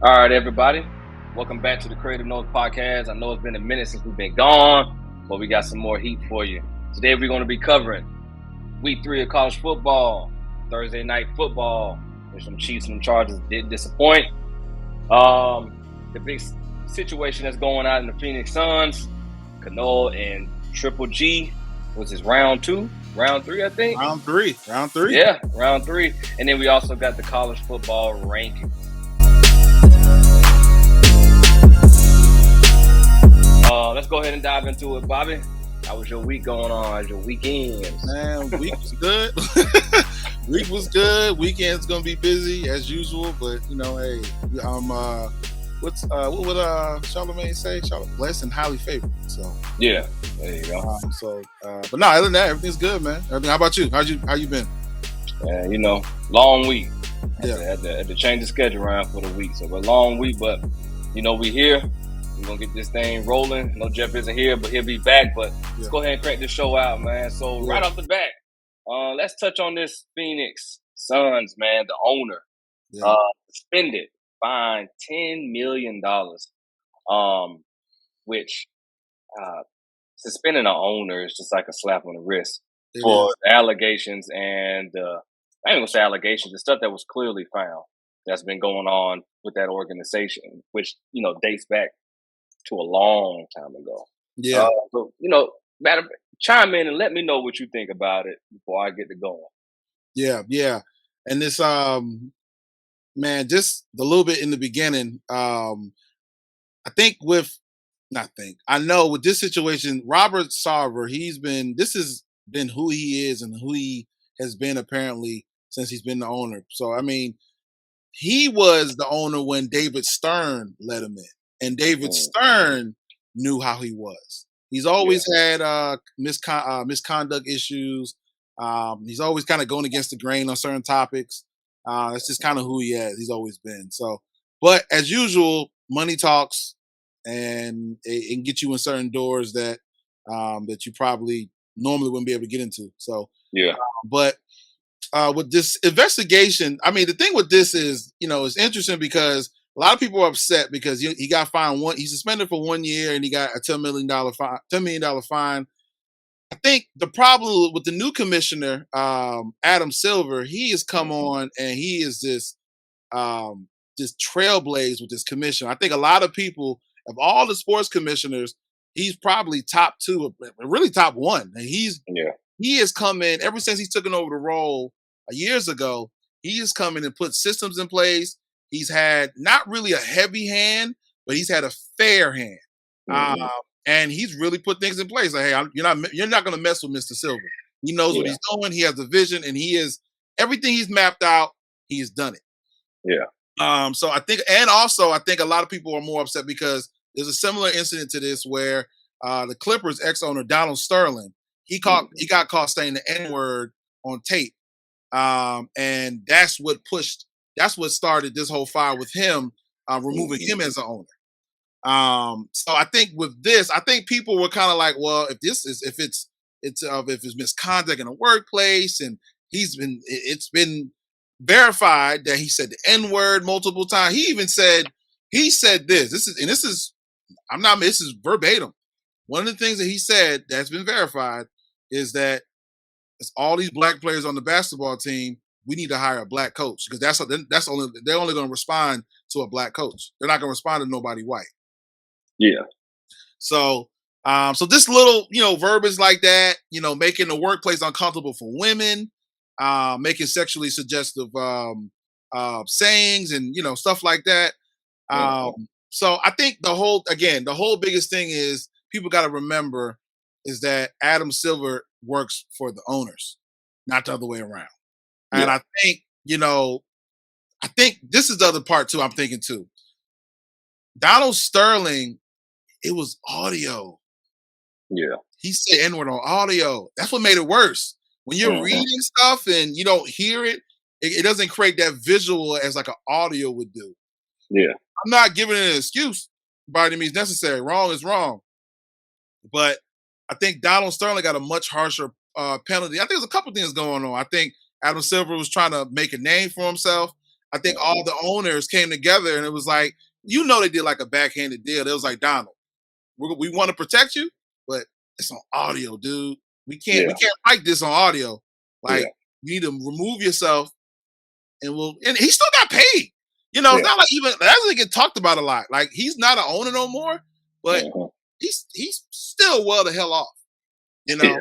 All right, everybody. Welcome back to the Creative Notes podcast. I know it's been a minute since we've been gone, but we got some more heat for you. Today, we're going to be covering week 3 of college football, Thursday night football, where some Chiefs and Chargers did disappoint. The big situation that's going on in the Phoenix Suns, Canelo and Triple G, was his round 3, I think? Round three. Yeah, round 3. And then we also got the college football rankings. Let's go ahead and dive into it, Bobby. How was your week going on? How's your weekend? Man, week was good. Week was good. Weekend's gonna be busy as usual, but hey, what would Charlamagne say? Blessed and highly favored. So yeah, there you go. But no, other than that, everything's good, man. How about you? How you been? Long week. Yeah, had to change the schedule around for the week, so a long week, but we here. We're going to get this thing rolling. No, Jeff isn't here, but he'll be back. But let's go ahead and crank this show out, man. So right off the bat, let's touch on this Phoenix Suns, man, the owner. Suspended, fined $10 million, which suspending an owner is just like a slap on the wrist for allegations. And I ain't going to say allegations, the stuff that was clearly found that's been going on with that organization, which, dates back to a long time ago. Yeah. So, madam, chime in and let me know what you think about it before I get to going. Yeah. And this, man, just a little bit in the beginning, I know with this situation, Robert Sarver, this has been who he is and who he has been apparently since he's been the owner. So, I mean, he was the owner when David Stern let him in. And David Stern knew how he was. He's always had misconduct issues. He's always kind of going against the grain on certain topics. That's just kind of who he is. He's always been. So, but as usual, money talks, and it can get you in certain doors that you probably normally wouldn't be able to get into. So, but with this investigation, I mean, the thing with this is, it's interesting because a lot of people are upset because he got fined he's suspended for 1 year and he got a $10 million fine. I think the problem with the new commissioner, Adam Silver, he has come on and he is this trailblaze with this commission. I think a lot of people, of all the sports commissioners, he's probably top 2, really top 1. And he has come in ever since he's taken over the role years ago. He has come in and put systems in place. He's had not really a heavy hand, but he's had a fair hand, and he's really put things in place. Like, hey, you're not going to mess with Mr. Silver. He knows what he's doing. He has a vision, and he is everything he's mapped out. He's done it. Yeah. So I think a lot of people are more upset because there's a similar incident to this where the Clippers ex-owner Donald Sterling he got caught saying the N-word on tape, and that's what started this whole fire with him, removing him as an owner. So I think with this, people were kind of like, well, if it's misconduct in the workplace, and it's been verified that he said the N-word multiple times. He even said this. This is verbatim. One of the things that he said that's been verified is that it's all these black players on the basketball team. We need to hire a black coach because they're only going to respond to a black coach. They're not going to respond to nobody white. Yeah. So this little, verbiage like that, making the workplace uncomfortable for women, making sexually suggestive sayings and, stuff like that. So I think the whole biggest thing is people got to remember is that Adam Silver works for the owners, not the other way around. And I think this is the other part too. I'm thinking too. Donald Sterling, it was audio. Yeah. He said N-word on audio. That's what made it worse. When you're reading stuff and you don't hear it, it doesn't create that visual as like an audio would do. Yeah. I'm not giving it an excuse by any means necessary. Wrong is wrong. But I think Donald Sterling got a much harsher penalty. I think there's a couple things going on. I think Adam Silver was trying to make a name for himself. I think all the owners came together and it was like, they did like a backhanded deal. It was like, Donald, we want to protect you, but it's on audio, dude. We can't fight this on audio. Like, you need to remove yourself, and he still got paid. It's not like that doesn't get talked about a lot. Like, he's not an owner no more, but he's still well the hell off. Still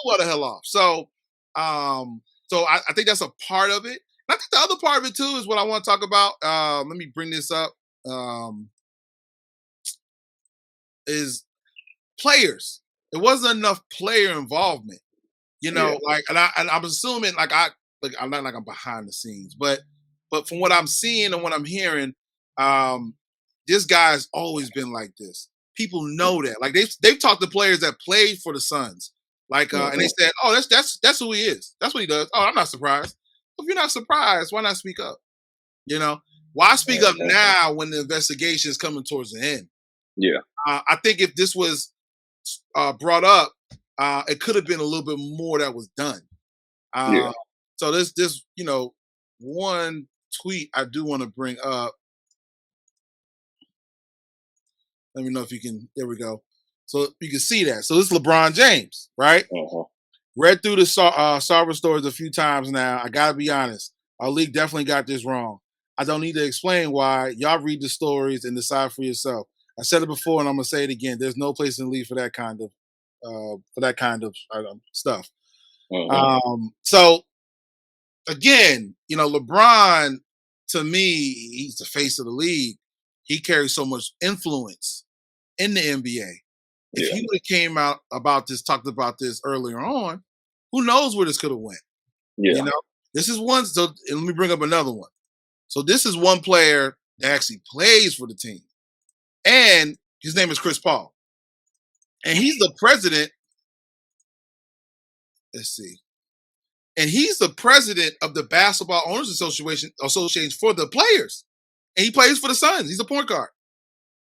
well the hell off. So, I think that's a part of it. I think the other part of it too is what I want to talk about. Let me bring this up. Is players. There wasn't enough player involvement. Like, and I'm assuming I'm not like I'm behind the scenes, but from what I'm seeing and what I'm hearing, this guy's always been like this. People know that. Like, they've talked to players that played for the Suns. Like, and they said, "Oh, that's who he is. That's what he does." Oh, I'm not surprised. If you're not surprised, why not speak up? Why speak up now when the investigation is coming towards the end? Yeah. I think if this was brought up, it could have been a little bit more that was done. So this one tweet I do want to bring up. Let me know if you can. There we go. So you can see that. So this is LeBron James, right? Read through the Sarver stories a few times now. I gotta be honest. Our league definitely got this wrong. I don't need to explain why. Y'all read the stories and decide for yourself. I said it before and I'm gonna say it again. There's no place in the league for that kind of stuff. So again, LeBron, to me, he's the face of the league. He carries so much influence in the NBA. If he would have came out talked about this earlier on, who knows where this could have went? This is one. So and let me bring up another one. So this is one player that actually plays for the team, and his name is Chris Paul, and he's the president. Let's see, and he's the president of the Basketball Owners Association for the players, and he plays for the Suns. He's a point guard.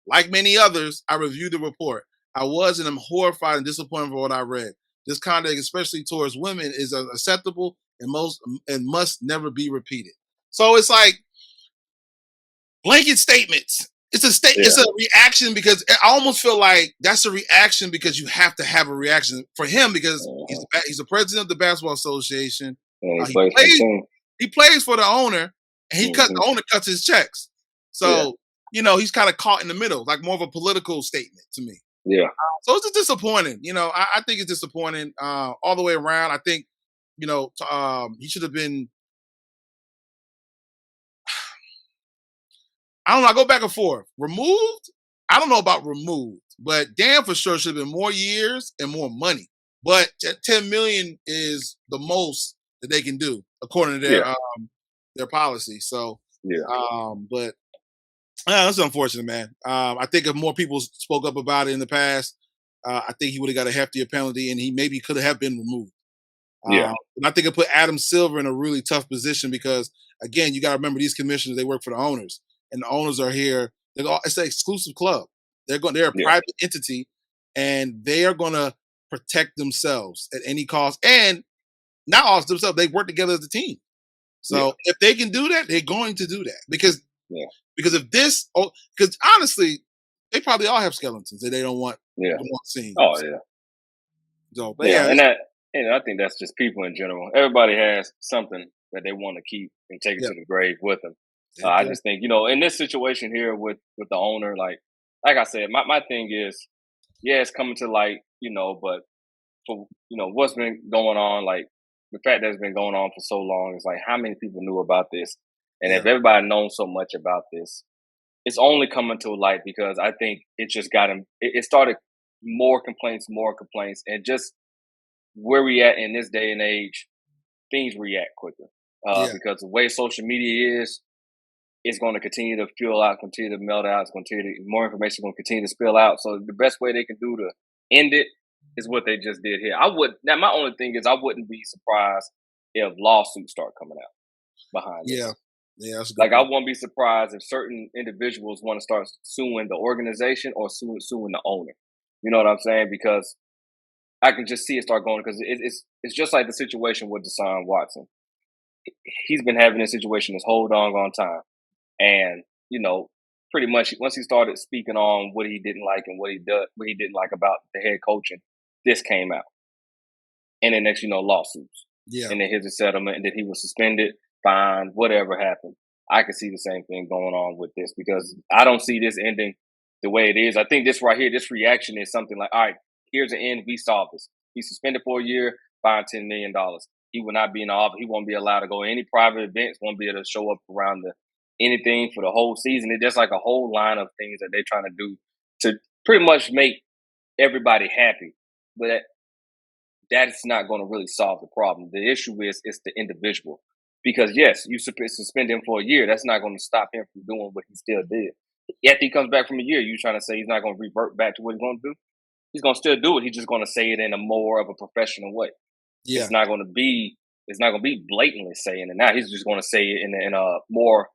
Like many others, I reviewed the report. I was and am horrified and disappointed for what I read. This conduct, especially towards women, is unacceptable and must never be repeated. So it's like blanket statements. It's a It's a reaction because I almost feel like that's a reaction because you have to have a reaction for him because he's the president of the Basketball Association. He plays for the owner, and the owner cuts his checks. So he's kind of caught in the middle, like more of a political statement to me. So it's disappointing. I think it's disappointing all the way around. I think he should have been. I don't know. I go back and forth. Removed? I don't know about removed, but damn for sure should have been more years and more money. But $10 million is the most that they can do according to their policy. So but that's unfortunate, man. I think if more people spoke up about it in the past, I think he would have got a heftier penalty, and he maybe could have been removed. And I think it put Adam Silver in a really tough position because, again, you got to remember these commissioners, they work for the owners. And the owners are here. It's an exclusive club. They're a private entity, and they are going to protect themselves at any cost. And not all themselves. They work together as a team. So if they can do that, they're going to do that because because honestly, they probably all have skeletons that they don't want seen. Oh yeah. So, and I think that's just people in general. Everybody has something that they want to keep and take it to the grave with them. I just think, in this situation here with the owner, like I said, my thing is, it's coming to light, but for, what's been going on, like the fact that it's been going on for so long, is like how many people knew about this? And if everybody knows so much about this, it's only coming to light because I think it just got him. It started more complaints, and just where we at in this day and age, things react quicker because the way social media is, it's going to continue to fuel out, continue to melt out. It's going to more information going to continue to spill out. So the best way they can do to end it is what they just did here. My only thing is I wouldn't be surprised if lawsuits start coming out behind this. That's good. Like I won't be surprised if certain individuals want to start suing the organization or suing the owner. You know what I'm saying? Because I can just see it start going because it's just like the situation with Deshaun Watson. he's been having this situation this whole doggone time. And, pretty much once he started speaking on what he didn't like and what he didn't like about the head coaching, this came out. And then next, lawsuits. Yeah. And then here's a settlement, and then he was suspended, fined, whatever happened. I could see the same thing going on with this because I don't see this ending the way it is. I think this right here, this reaction is something like, all right, here's the end. We solved this. He's suspended for a year, fined $10 million. He will not be in the office. He won't be allowed to go to any private events, won't be able to show up around anything for the whole season. It's just like a whole line of things that they're trying to do to pretty much make everybody happy. But that's not going to really solve the problem. The issue is it's the individual. Because, yes, you suspend him for a year. That's not going to stop him from doing what he still did. After he comes back from a year, you trying to say he's not going to revert back to what he's going to do? He's going to still do it. He's just going to say it in a more of a professional way. Yeah. It's not going to be blatantly saying it now. He's just going to say it in a more,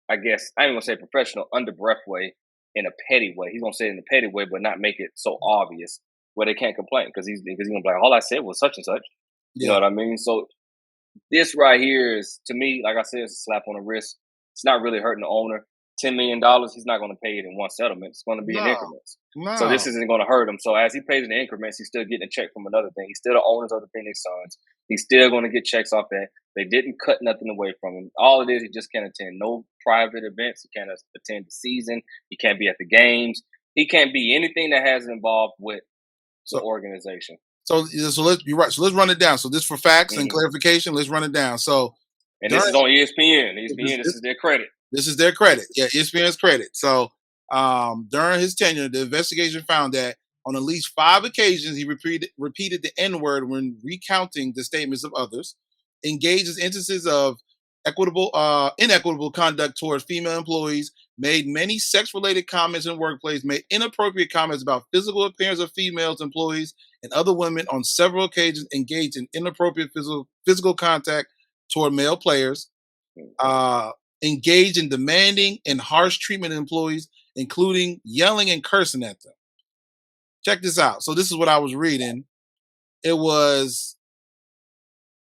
I guess, I ain't going to say professional, under breath way, in a petty way. He's going to say it in a petty way, but not make it so obvious where they can't complain because he's going to be like, all I said was such and such. You know what I mean? So this right here is, to me, like I said, it's a slap on the wrist. It's not really hurting the owner. $10 million, he's not going to pay it in one settlement. It's going to be in increments. No. So this isn't going to hurt him. So as he pays in increments, he's still getting a check from another thing. He's still the owners of the Phoenix Suns. He's still going to get checks off that. They didn't cut nothing away from him. All it is, he just can't attend no private events. He can't attend the season. He can't be at the games. He can't be anything that has involved with the organization. So you're right. So let's run it down. So this for facts and clarification. Let's run it down. So, and this is on ESPN. This is their credit. This is their credit. Yeah, ESPN's credit. So during his tenure, the investigation found that on at least 5 occasions he repeated the N-word when recounting the statements of others, engaged in instances of inequitable conduct towards female employees, made many sex-related comments in the workplace, made inappropriate comments about physical appearance of female employees and other women on several occasions, engaged in inappropriate physical contact toward male players, engaged in demanding and harsh treatment of employees, including yelling and cursing at them. Check this out. So this is what I was reading. It was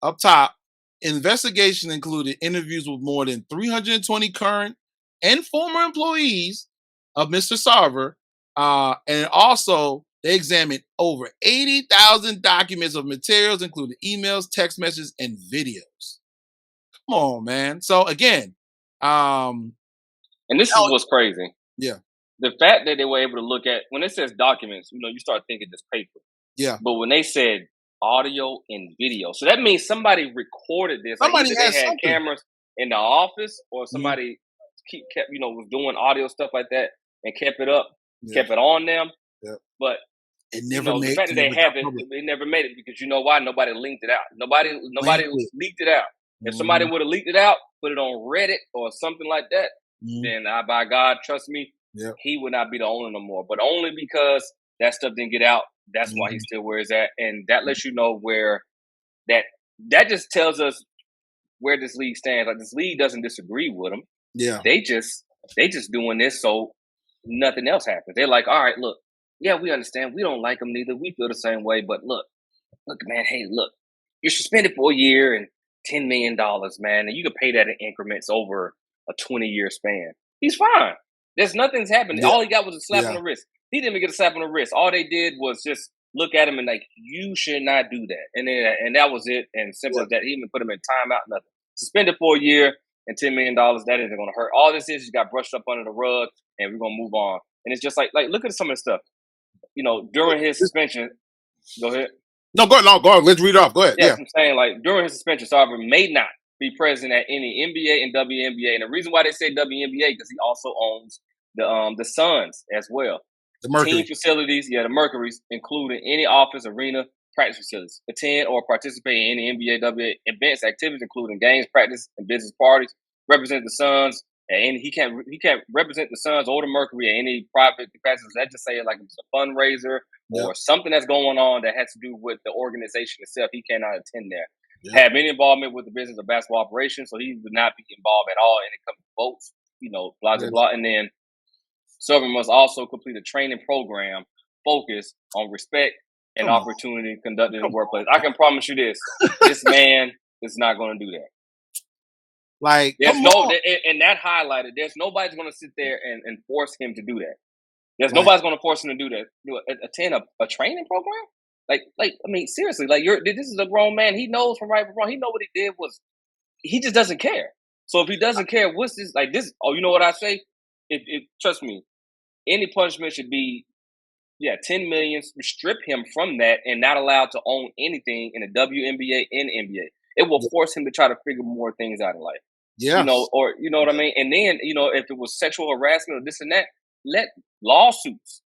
up top. Investigation included interviews with more than 320 current and former employees of Mr. Sarver. And also, they examined over 80,000 documents of materials, including emails, text messages, and videos. Come on, man. So, again, and this is what's crazy. Yeah. The fact that they were able to look at, when it says documents, you start thinking just paper. Yeah. But when they said audio and video, so that means somebody recorded this. Somebody like they had cameras in the office, or somebody kept was doing audio stuff like that and kept it up, kept it on them. Yeah. But it never made the fact that they have it, they never made it because you know why? Nobody linked it out. Nobody leaked it out. If somebody would have leaked it out, put it on Reddit or something like that, then by God, trust me, he would not be the owner no more. But only because that stuff didn't get out, that's why he's still where he's at. And that lets you know where that just tells us where this league stands. Like, this league doesn't disagree with him. Yeah. They just doing this so nothing else happens. They're like, all right, look, yeah, we understand. We don't like him neither. We feel the same way. But look, man, hey, look, you're suspended for a year and $10 million, man, and you can pay that in increments over a 20-year span. He's fine. Nothing's happened. Yeah. All he got was a slap on the wrist. He didn't even get a slap on the wrist. All they did was just look at him and like, you should not do that. And that was it. And simple as that. He even put him in timeout, nothing. Suspended for a year and $10 million, that isn't going to hurt. All this is got brushed up under the rug, and we're going to move on. And it's just like look at some of the stuff. During his suspension, go ahead. No, go ahead. Let's read it off. Go ahead. Yeah. I'm saying, like, during his suspension, Sarver may not be present at any NBA and WNBA. And the reason why they say WNBA, because he also owns the Suns as well. The Mercury. Team facilities, the Mercuries, including any office, arena, practice facilities. Attend or participate in any NBA, WNBA events, activities, including games, practice, and business parties. Represent the Suns. And he can't represent the Suns or the Mercury at any private capacity. Let's just say like it's a fundraiser or something that's going on that has to do with the organization itself. He cannot attend there. Yeah. Have any involvement with the business of basketball operations, so he would not be involved at all in it comes to votes, blah, blah, blah. And then Sarver must also complete a training program focused on respect and opportunity conducted in the workplace. I can promise you this man is not going to do that. Like, There's come no, on. and that highlighted. There's nobody's going to sit there and force him to do that. There's Right. nobody's going to force him to do that. Attend a training program. Like I mean, seriously, like this is a grown man. He knows from right from wrong. He know what he did was. He just doesn't care. So if he doesn't care, what's this like? This. Oh, you know what I say? If trust me, any punishment should be 10 million. Strip him from that and not allowed to own anything in the WNBA and NBA. It will force him to try to figure more things out in life. Yes. Or you know what I mean? And then, if it was sexual harassment or this and that, let lawsuits.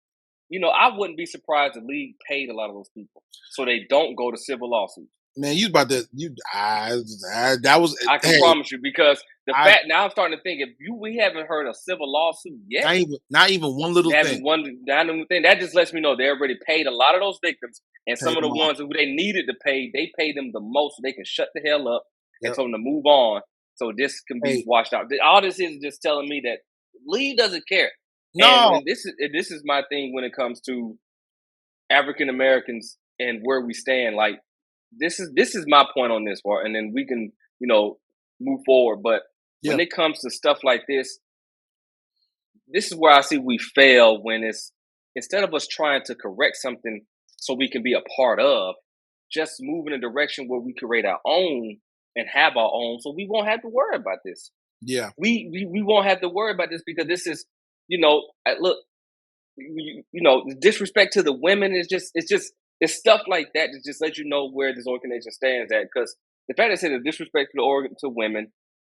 I wouldn't be surprised the league paid a lot of those people so they don't go to civil lawsuits. Man, you about to that was. I can Hey, promise you because the fact now I'm starting to think if we haven't heard a civil lawsuit yet, not even one little thing. Not even thing that just lets me know they already paid a lot of those victims, and some of the them ones who they needed to pay, they paid them the most so they can shut the hell up and Yep. told them to move on. So this can be washed out. All this is just telling me that Lee doesn't care. No, And this is my thing when it comes to African Americans and where we stand. Like this is my point on this part, and then we can move forward. But when it comes to stuff like this is where I see we fail when it's instead of us trying to correct something so we can be a part of, just move in a direction where we create our own and have our own, so we won't have to worry about this. Yeah, we won't have to worry about this because this is look, disrespect to the women is it's stuff like that to just let you know where this organization stands at. Because the fact that said the disrespect to women,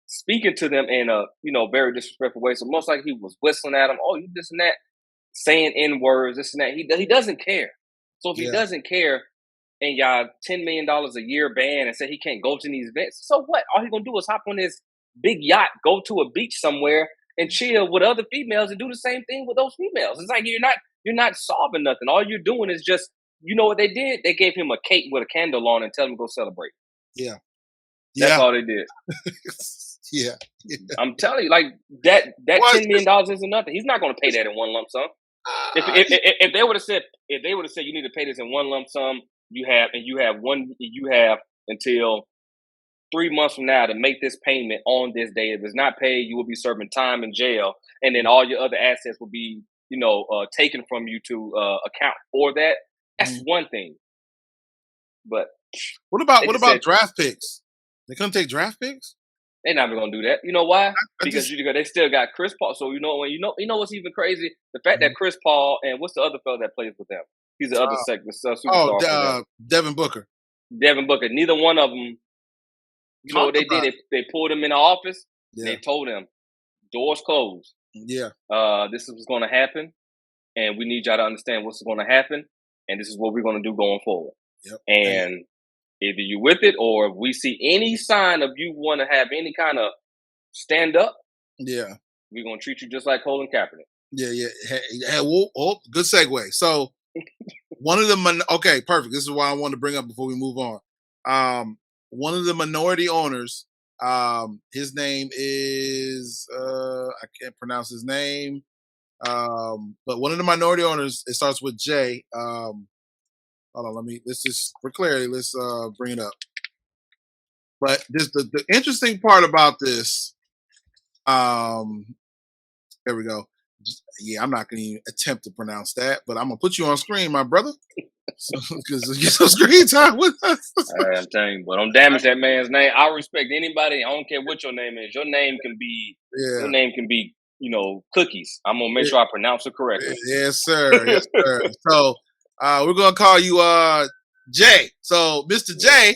speaking to them in a very disrespectful way. So most likely he was whistling at them, oh you this and that, saying n words, this and that. He doesn't care. So if he doesn't care, and y'all $10 million a year ban and say he can't go to these events, so what? All he gonna do is hop on his big yacht, go to a beach somewhere, and chill with other females and do the same thing with those females. It's like you're not solving nothing. All you're doing is just what they did? They gave him a cake with a candle on and tell him to go celebrate. Yeah. That's all they did. Yeah. I'm telling you, like that $10 million isn't nothing. He's not gonna pay that in one lump sum. If they would have said you need to pay this in one lump sum, you have until 3 months from now to make this payment on this day. If it's not paid, you will be serving time in jail, and then all your other assets will be taken from you to account for that. That's one thing. But what about draft picks? They couldn't take draft picks? They're not gonna do that. You know why? Because they still got Chris Paul. So what's even crazy? The fact that Chris Paul and what's the other fellow that plays with them? He's the other superstar. Devin Booker. Devin Booker. Neither one of them. You know what they did? They pulled him in the office. Yeah. They told him, doors closed. Yeah. This is what's going to happen, and we need y'all to understand what's going to happen, and this is what we're going to do going forward. Yep. And either you with it, or if we see any sign of you want to have any kind of stand up, we're going to treat you just like Colin Kaepernick. Yeah. Hey, good segue. So one of the okay, perfect. This is why I wanted to bring up before we move on. One of the minority owners, his name is I can't pronounce his name, but one of the minority owners, it starts with J. Hold on, let's just for clarity, let's bring it up. But this the interesting part about this, there we go. Yeah, I'm not going to even attempt to pronounce that, but I'm gonna put you on screen, my brother, because you get some screen time with us. I'm telling you, but don't damage that man's name. I respect anybody. I don't care what your name is. Your name can be cookies. I'm gonna make sure I pronounce it correctly. Yes, sir. Yes, sir. So we're gonna call you Jay. So Mr. J,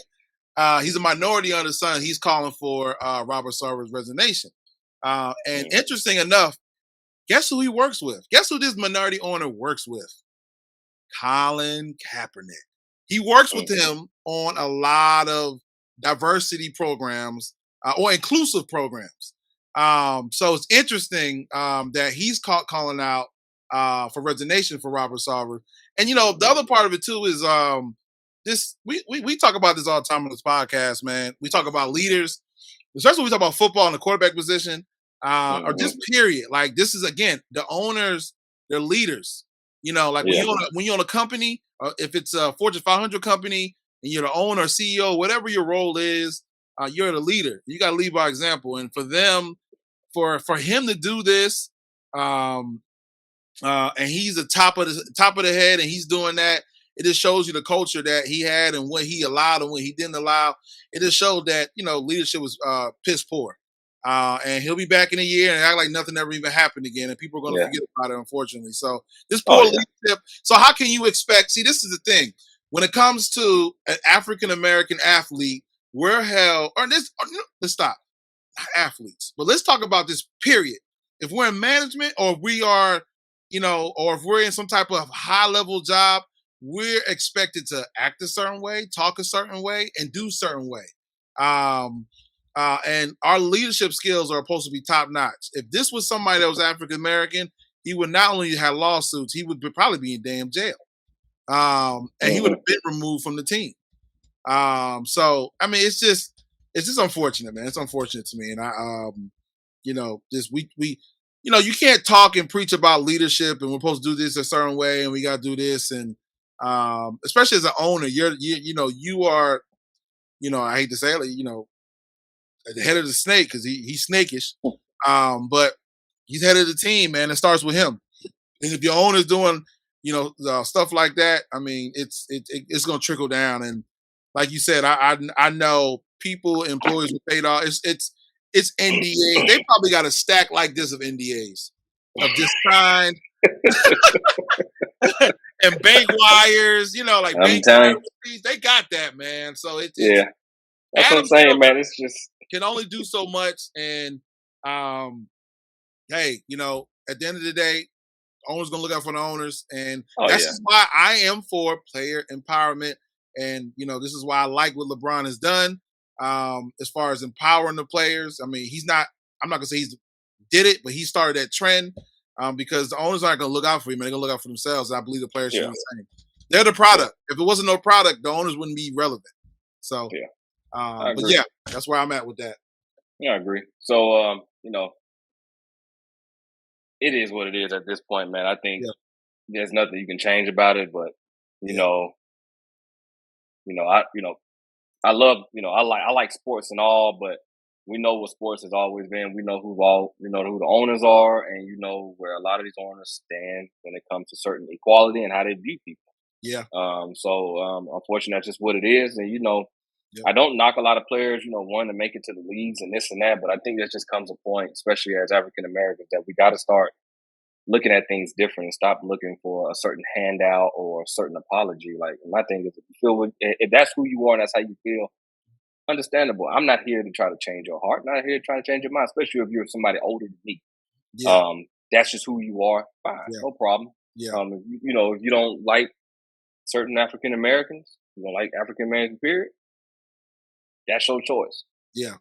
he's a minority owner's son. He's calling for Robert Sarver's resignation. And interesting enough, guess who he works with? Guess who this minority owner works with? Colin Kaepernick. He works with him on a lot of diversity programs or inclusive programs. So it's interesting that he's calling out for resignation for Robert Sarver. And the other part of it too is this. We talk about this all the time on this podcast, man. We talk about leaders, especially when we talk about football and the quarterback position, or just period. Like this is again the owners, they're leaders. When you own a company, if it's a Fortune 500 company and you're the owner, CEO, whatever your role is, you're the leader. You got to lead by example. And for them, for him to do this, and he's the top of the head, and he's doing that. It just shows you the culture that he had and what he allowed and what he didn't allow. It just showed that leadership was piss poor. And he'll be back in a year and act like nothing ever even happened again, and people are going to forget about it, unfortunately. So this poor leadership. So how can you expect? See, this is the thing. When it comes to an African American athlete, we're held. Let's stop. Not athletes, but let's talk about this. Period. If we're in management, or if we are, or if we're in some type of high level job, we're expected to act a certain way, talk a certain way, and do a certain way. And our leadership skills are supposed to be top notch. If this was somebody that was African American, he would not only have lawsuits, he would probably be in damn jail. And he would have been removed from the team. So I mean, it's just unfortunate, man. It's unfortunate to me, and you can't talk and preach about leadership, and we're supposed to do this a certain way, and we got to do this, and especially as an owner, you are, I hate to say it, the head of the snake, because he's snakish, but he's head of the team, man. It starts with him, and if your owner's doing, stuff like that, I mean, it's going to trickle down, and like you said, I know employees with paid off. It's NDAs. They probably got a stack like this of NDAs of just signed and bank wires, like bank wires. They got that, man. So it's that's what I'm saying, man. It's just can only do so much, and hey, at the end of the day, owners gonna look out for the owners, and that's just why I am for player empowerment. And this is why I like what LeBron has done, as far as empowering the players. I mean, I'm not gonna say he's did it, but he started that trend, because the owners aren't gonna look out for him, and they're gonna look out for themselves. And I believe the players should do the same. They're the product. If it wasn't no product, the owners wouldn't be relevant. So, but that's where I'm at with that. Yeah, I agree. So, it is what it is at this point, man. I think there's nothing you can change about it, but I love, I like sports and all, but we know what sports has always been. We know who the owners are, and where a lot of these owners stand when it comes to certain equality and how they view people. Yeah. So unfortunately, that's just what it is. And I don't knock a lot of players, wanting to make it to the leagues and this and that, but I think there just comes a point, especially as African Americans, that we got to start looking at things different and stop looking for a certain handout or a certain apology. Like, my thing is, if that's who you are and that's how you feel, understandable. I'm not here to try to change your heart. I'm not here to try to change your mind, especially if you're somebody older than me. Yeah. That's just who you are. Fine, no problem. Yeah. If you don't like certain African Americans, you don't like African Americans, period, that's your choice. Yeah.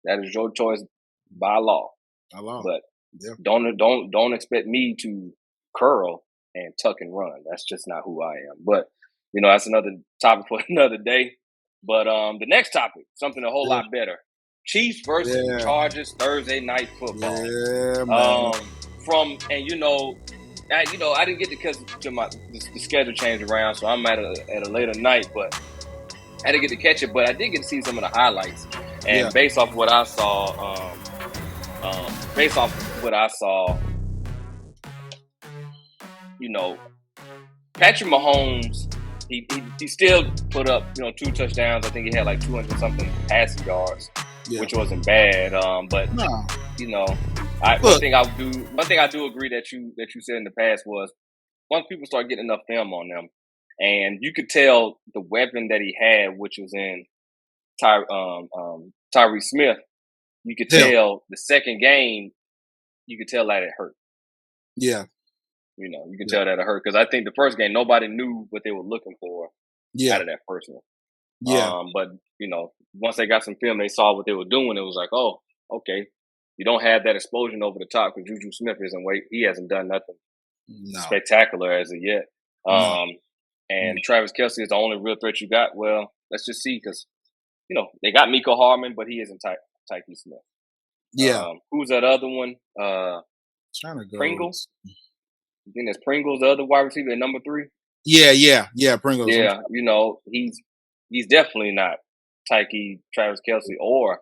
That is your choice by law. But don't expect me to curl and tuck and run. That's just not who I am. But that's another topic for another day. But the next topic, something a whole lot better. Chiefs versus Chargers Thursday night football. Yeah, man. I didn't get because the schedule changed around, so I'm at a later night, but I didn't get to catch it. But I did get to see some of the highlights, and based off what I saw, Patrick Mahomes, he still put up 2 touchdowns. I think he had like 200 something passing yards, which wasn't bad. But one thing I do agree that you said in the past was, once people start getting enough film on them, and you could tell the weapon that he had, which was in Tyree Smith, you could tell the second game, you could tell that it hurt. Yeah. You can tell that it hurt, because I think the first game, nobody knew what they were looking for out of that first one. Yeah. But, once they got some film, they saw what they were doing. It was like, oh, okay. You don't have that explosion over the top, because Juju Smith he hasn't done nothing spectacular as of yet. And Travis Kelce is the only real threat you got. Well, let's just see, because, they got Miko Hardman, but he isn't Tyke Smith. Yeah. Who's that other one? Trying to go. Pringles? I think that's Pringles, the other wide receiver at number 3. Yeah, Pringles. Yeah, he's definitely not Tyke, Travis Kelce, or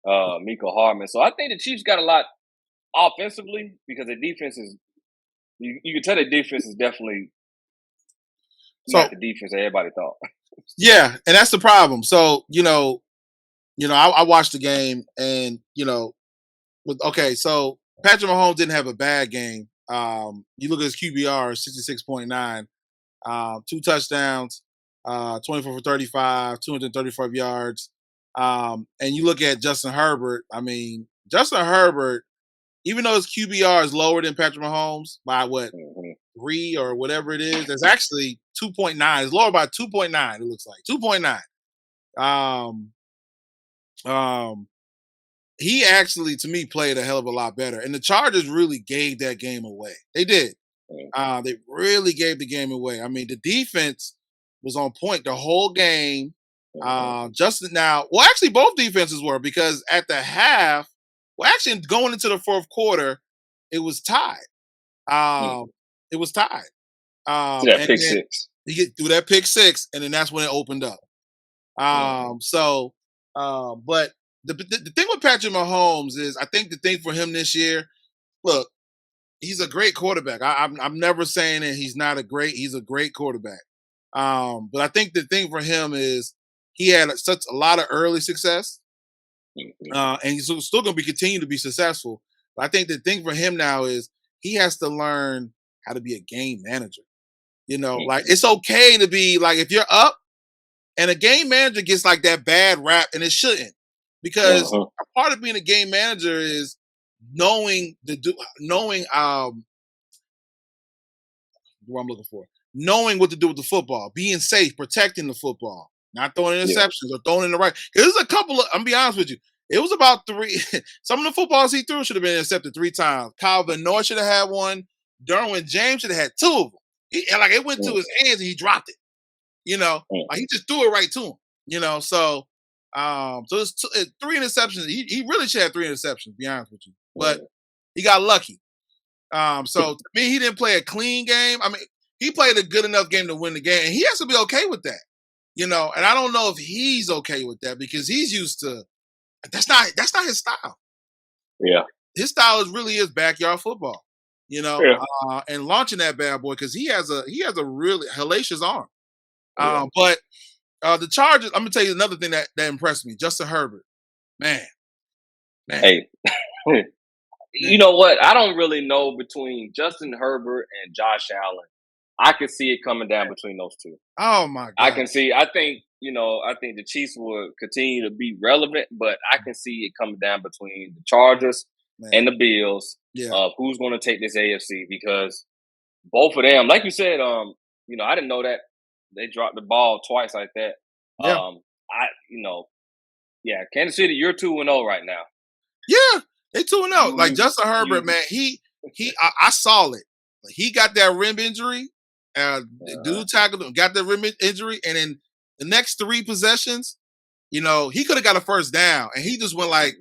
Miko Hardman. So I think the Chiefs got a lot offensively because the defense is you can tell the defense is definitely not the defense that everybody thought. Yeah, and that's the problem. So I watched the game, and so Patrick Mahomes didn't have a bad game. You look at his QBR, 66.9, 2 touchdowns, 24 for 35, 235 yards. And you look at Justin Herbert. I mean, Justin Herbert, even though his QBR is lower than Patrick Mahomes by 3 or whatever it is, there's actually 2.9. It's lower by 2.9. It looks like 2.9. He actually, to me, played a hell of a lot better. And the Chargers really gave that game away. They did. They really gave the game away. I mean, the defense was on point the whole game. Actually, both defenses were, because at the half, actually going into the fourth quarter, it was tied. It was tied. That pick six. He get through that pick six, and then that's when it opened up. But the thing with Patrick Mahomes is, I think the thing for him this year, look, he's a great quarterback. I'm never saying that he's not he's a great quarterback. But I think the thing for him is he had such a lot of early success, and he's still going to continue to be successful. But I think the thing for him now is he has to learn how to be a game manager. Like, it's okay to be like, if you're up, and a game manager gets like that bad rap, and it shouldn't, because a part of being a game manager is knowing what I'm looking for, knowing what to do with the football, being safe, protecting the football, not throwing interceptions or throwing in the right. Because there's a couple of, I'm gonna be honest with you, it was about 3. Some of the footballs he threw should have been intercepted 3 times. Kyle Van Noy should have had one. Derwin James should have had 2 of them. It went to his hands and he dropped it. Like, he just threw it right to him. So it's 3 interceptions. He really should have 3 interceptions, to be honest with you. But he got lucky. So to me, he didn't play a clean game. I mean, he played a good enough game to win the game, and he has to be okay with that. And I don't know if he's okay with that, because he's used to that's not his style. Yeah. His style really is backyard football. And launching that bad boy, because he has a really hellacious arm. But the Chargers, I'm gonna tell you another thing that impressed me. Justin Herbert, man. Hey, you know what? I don't really know between Justin Herbert and Josh Allen. I can see it coming down between those two. Oh my God! I can see. I think the Chiefs will continue to be relevant, but I can see it coming down between the Chargers and the Bills of who's going to take this AFC, because both of them, like you said, I didn't know that they dropped the ball twice like that. Kansas City, you're 2-0 right now. Yeah, they 2-0. Like, Justin Herbert, man, I saw it. He got that rim injury. Dude tackled him, got that rim injury, and in the next 3 possessions, he could have got a first down, and he just went like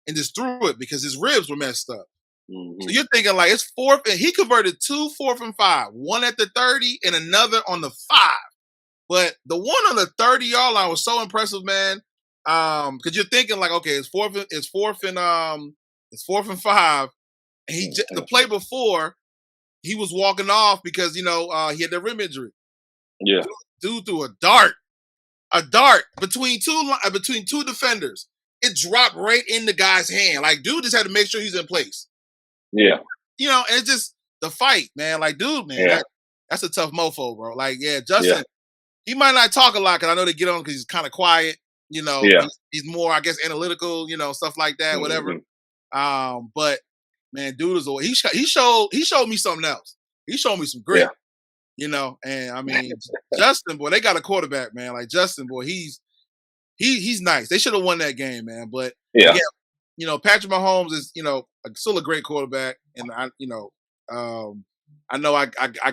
and just threw it because his ribs were messed up. So you're thinking, like, it's 4th, and he converted 2 4th and 5, one at the 30 and another on the 5. But the one on the 30-yard line was so impressive, man. Because you're thinking, like, okay, it's 4th and 5, and the play before, he was walking off because he had that rim injury. Yeah, dude threw a dart between two defenders. It dropped right in the guy's hand. Like, dude just had to make sure he's in place. Yeah, and it's just the fight, man. Like, dude, man, that's a tough mofo, bro. Like, Justin, he might not talk a lot, because I know they get on because he's kind of quiet. He's more, I guess, analytical. Stuff like that, whatever. But man, dude is he showed me something else. He showed me some grit. And I mean, Justin, boy, they got a quarterback, man. Like, Justin, boy, he's nice. They should have won that game, man. But Patrick Mahomes is still a great quarterback, and I know I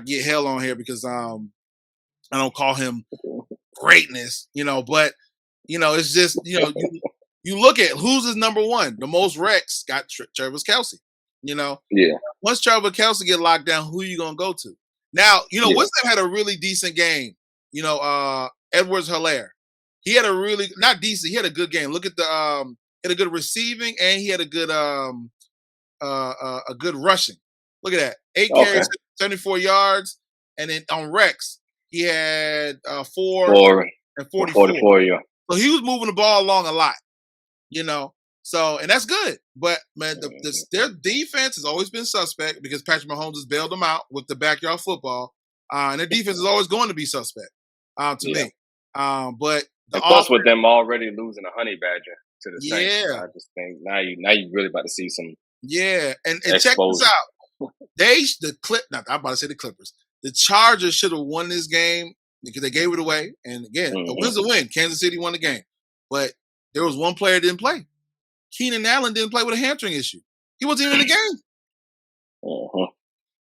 get hell on here because I don't call him greatness, but it's just you look at who's his number one. The most wrecks got Travis Kelce. Once Travis Kelce get locked down, who are you gonna go to? Now, Winston had a really decent game. Edwards-Helaire. he had a really not decent. He had a good game. Look at the he had a good receiving and he had a good rushing. Look at that. 8 carries, 74 yards, and then on Rex he had 4 and 44. Yeah. So he was moving the ball along a lot, you know. So and that's good. But man, their defense has always been suspect because Patrick Mahomes has bailed them out with the backyard football, and their defense is always going to be suspect to me. But and plus, with them already losing a honey badger to the Saints, I just think now you really about to see some. Yeah, and check this out. I'm about to say the Clippers. The Chargers should have won this game because they gave it away. And again, a win's a win. Kansas City won the game, but there was one player that didn't play. Keenan Allen didn't play with a hamstring issue. He wasn't even in the game.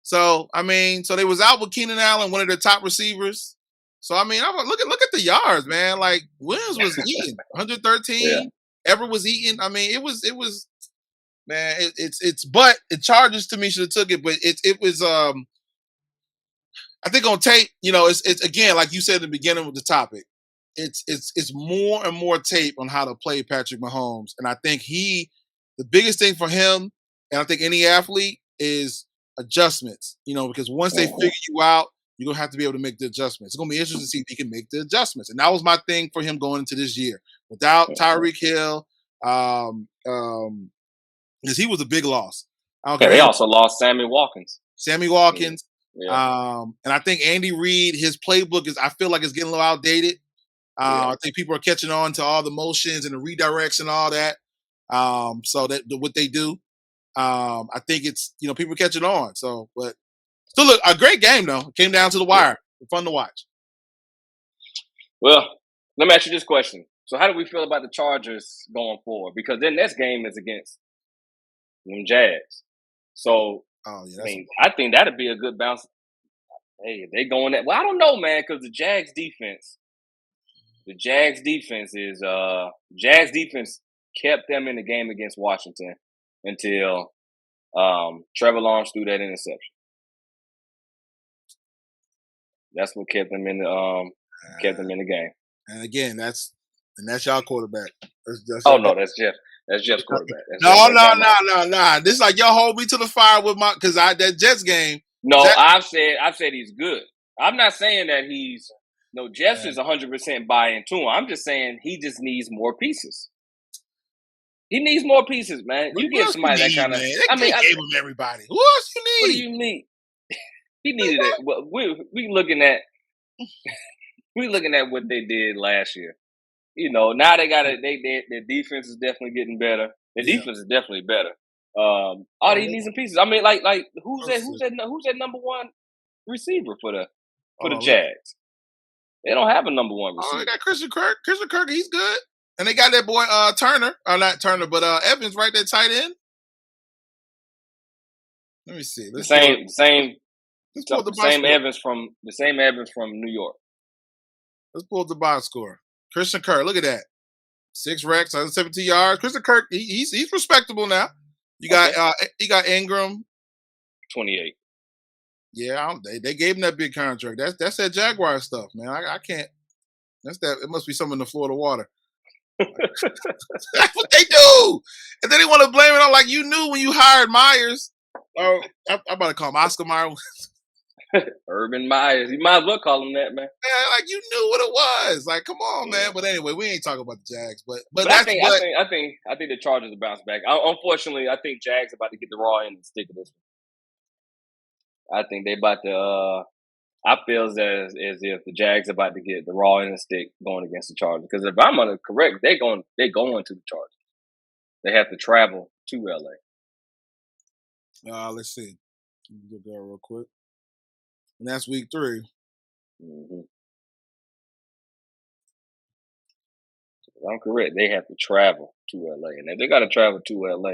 So I mean, so they was out with Keenan Allen, one of their top receivers. So I mean, look at the yards, man. Like Williams was eating 113. Yeah. Everett was eating. I mean, it was. Man, it's but the Chargers to me should have took it, but it was I think on tape, you know, it's again like you said at the beginning with the topic, it's more and more tape on how to play Patrick Mahomes, and I think the biggest thing for him, and I think any athlete is adjustments, you know, because once they figure you out, you're gonna have to be able to make the adjustments. It's gonna be interesting to see if he can make the adjustments, and that was my thing for him going into this year without Tyreek Hill. Because he was a big loss. They also lost Sammy Watkins. Yeah. And I think Andy Reid, his playbook I feel like it's getting a little outdated. I think people are catching on to all the motions and the redirects and all that. So that what they do, I think it's, you know, people are catching on. So, but still, look, a great game though. It came down to the wire. Fun to watch. Well, let me ask you this question. So, how do we feel about the Chargers going forward? Because their next game is against them Jags. So, I think that'd be a good bounce. Hey, they going that. Well, I don't know, man, because the Jags defense kept them in the game against Washington until Trevor Lawrence threw that interception. That's what kept them in the game. And again, that's y'all quarterback. That's Jeff. That's Jeff's quarterback. No. This is like y'all hold me to the fire with because that Jets game. No, I've said he's good. I'm not saying that Jeff is 100% buy-in to him. I'm just saying he just needs more pieces. He needs more pieces, man. You get somebody that kind of. They gave him everybody. Who else you need? What do you need? He needed it. Well, we looking at what they did last year. You know, now they got it. Their defense is definitely getting better. Their defense is definitely better. All they need some pieces. I mean, like who's that number one receiver for the Jags? They don't have a number one receiver. They got Christian Kirk. Christian Kirk, he's good. And they got that boy Turner, or not Turner, but Evans right there, tight end. Let me see. The same Evans from New York. Let's pull up the box score. Christian Kirk, look at that. 6 recs, 170 yards. Christian Kirk, he's respectable now. You got Ingram, 28. Yeah, they gave him that big contract. That's that Jaguar stuff, man. I can't. That's that. It must be something in the Florida water. That's what they do, and then they want to blame it on like you knew when you hired Myers. Oh, I'm about to call him Oscar Myers. Urban Myers. You might as well call him that, man. Yeah, like you knew what it was. Like, come on, man. But anyway, we ain't talking about the Jags. But I think the Chargers will bounce back. Unfortunately, I think Jags about to get the raw end of the stick of this one. I think they about to. I feel as if the Jags are about to get the raw end of the stick going against the Chargers. Because if I'm correct, they're going to the Chargers. They have to travel to LA. Let's see. Let me get there real quick. And that's week 3. Mm-hmm. If I'm correct, they have to travel to LA. And if they got to travel to LA.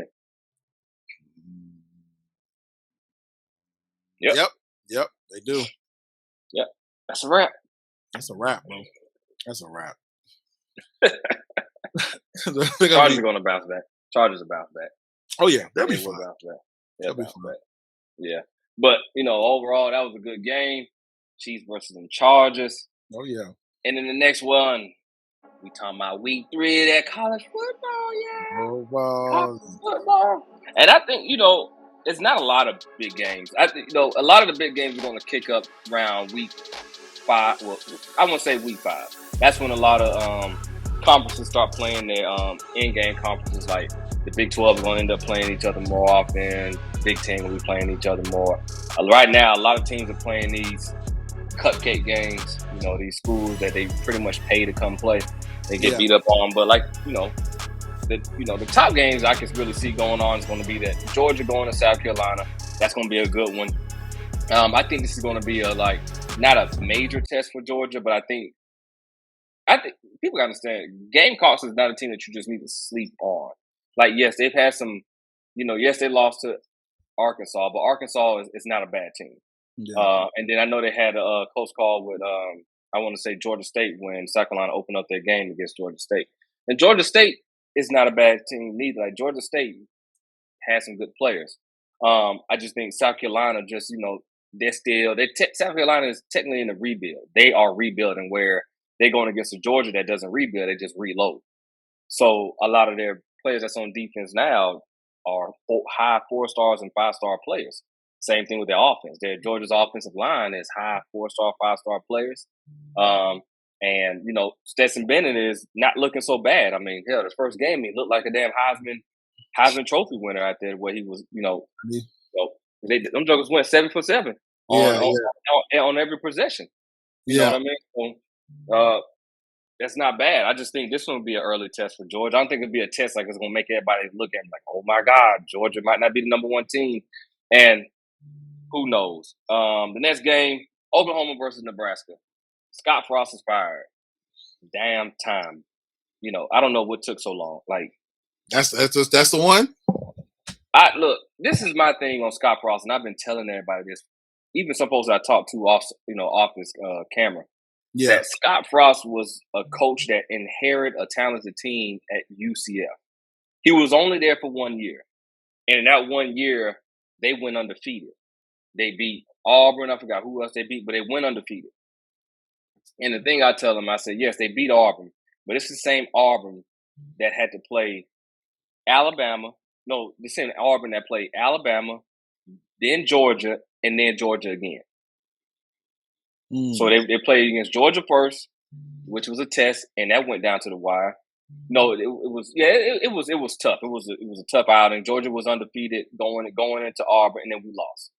Yep, they do. Yep. That's a wrap. That's a wrap, bro. That's a wrap. Chargers are going to bounce back. Chargers will bounce back. Oh, yeah. They'll be fine. They'll bounce back. Yeah. But, overall, that was a good game. Chiefs versus them Chargers. Oh, yeah. And in the next one, We talking about week 3 of that college football, yeah. Oh, wow. College football. And I think, it's not a lot of big games. I think, a lot of the big games are going to kick up around week 5. Well, I won't say week 5. That's when a lot of conferences start playing their in-game conferences. Like the Big 12 is going to end up playing each other more often. Big 10 will be playing each other more. Right now, a lot of teams are playing these cupcake games. These schools that they pretty much pay to come play. They get beat up on, but the top games I can really see going on is going to be that Georgia going to South Carolina. That's going to be a good one. I think this is going to be not a major test for Georgia, but I think people gotta understand Gamecocks is not a team that you just need to sleep on. Like, yes, they've had some, yes, they lost to Arkansas, but Arkansas is not a bad team. Yeah. And then I know they had a close call with I want to say Georgia State when South Carolina opened up their game against Georgia State. And Georgia State is not a bad team neither. Like, Georgia State has some good players. I just think South Carolina just, South Carolina is technically in a rebuild. They are rebuilding where they're going against a Georgia that doesn't rebuild, they just reload. So a lot of their players that's on defense now are high 4-stars and 5-star players. Same thing with their offense. Georgia's offensive line is high 4-star, 5-star players. And Stetson Bennett is not looking so bad. I mean, hell, his first game he looked like a damn Heisman Trophy winner out there, where he was, them jokers went 7 for 7 on every possession. You know what I mean? So, that's not bad. I just think this one will be an early test for Georgia. I don't think it'll be a test like it's going to make everybody look at him like, oh my God, Georgia might not be the number 1 team. And who knows? The next game, Oklahoma versus Nebraska. Scott Frost is fired. Damn time. I don't know what took so long. Like, that's the one. Look, this is my thing on Scott Frost, and I've been telling everybody this. Even some folks I talked to off this camera. Yeah. That Scott Frost was a coach that inherited a talented team at UCF. He was only there for 1 year. And in that 1 year, they went undefeated. They beat Auburn. I forgot who else they beat, but they went undefeated. And the thing I tell them, I said, yes, they beat Auburn, but it's the same Auburn that had to play Alabama. No, the same Auburn that played Alabama, then Georgia, and then Georgia again. So they played against Georgia first, which was a test, and that went down to the wire. No, it was tough. It was a tough outing. Georgia was undefeated going into Auburn, and then we lost.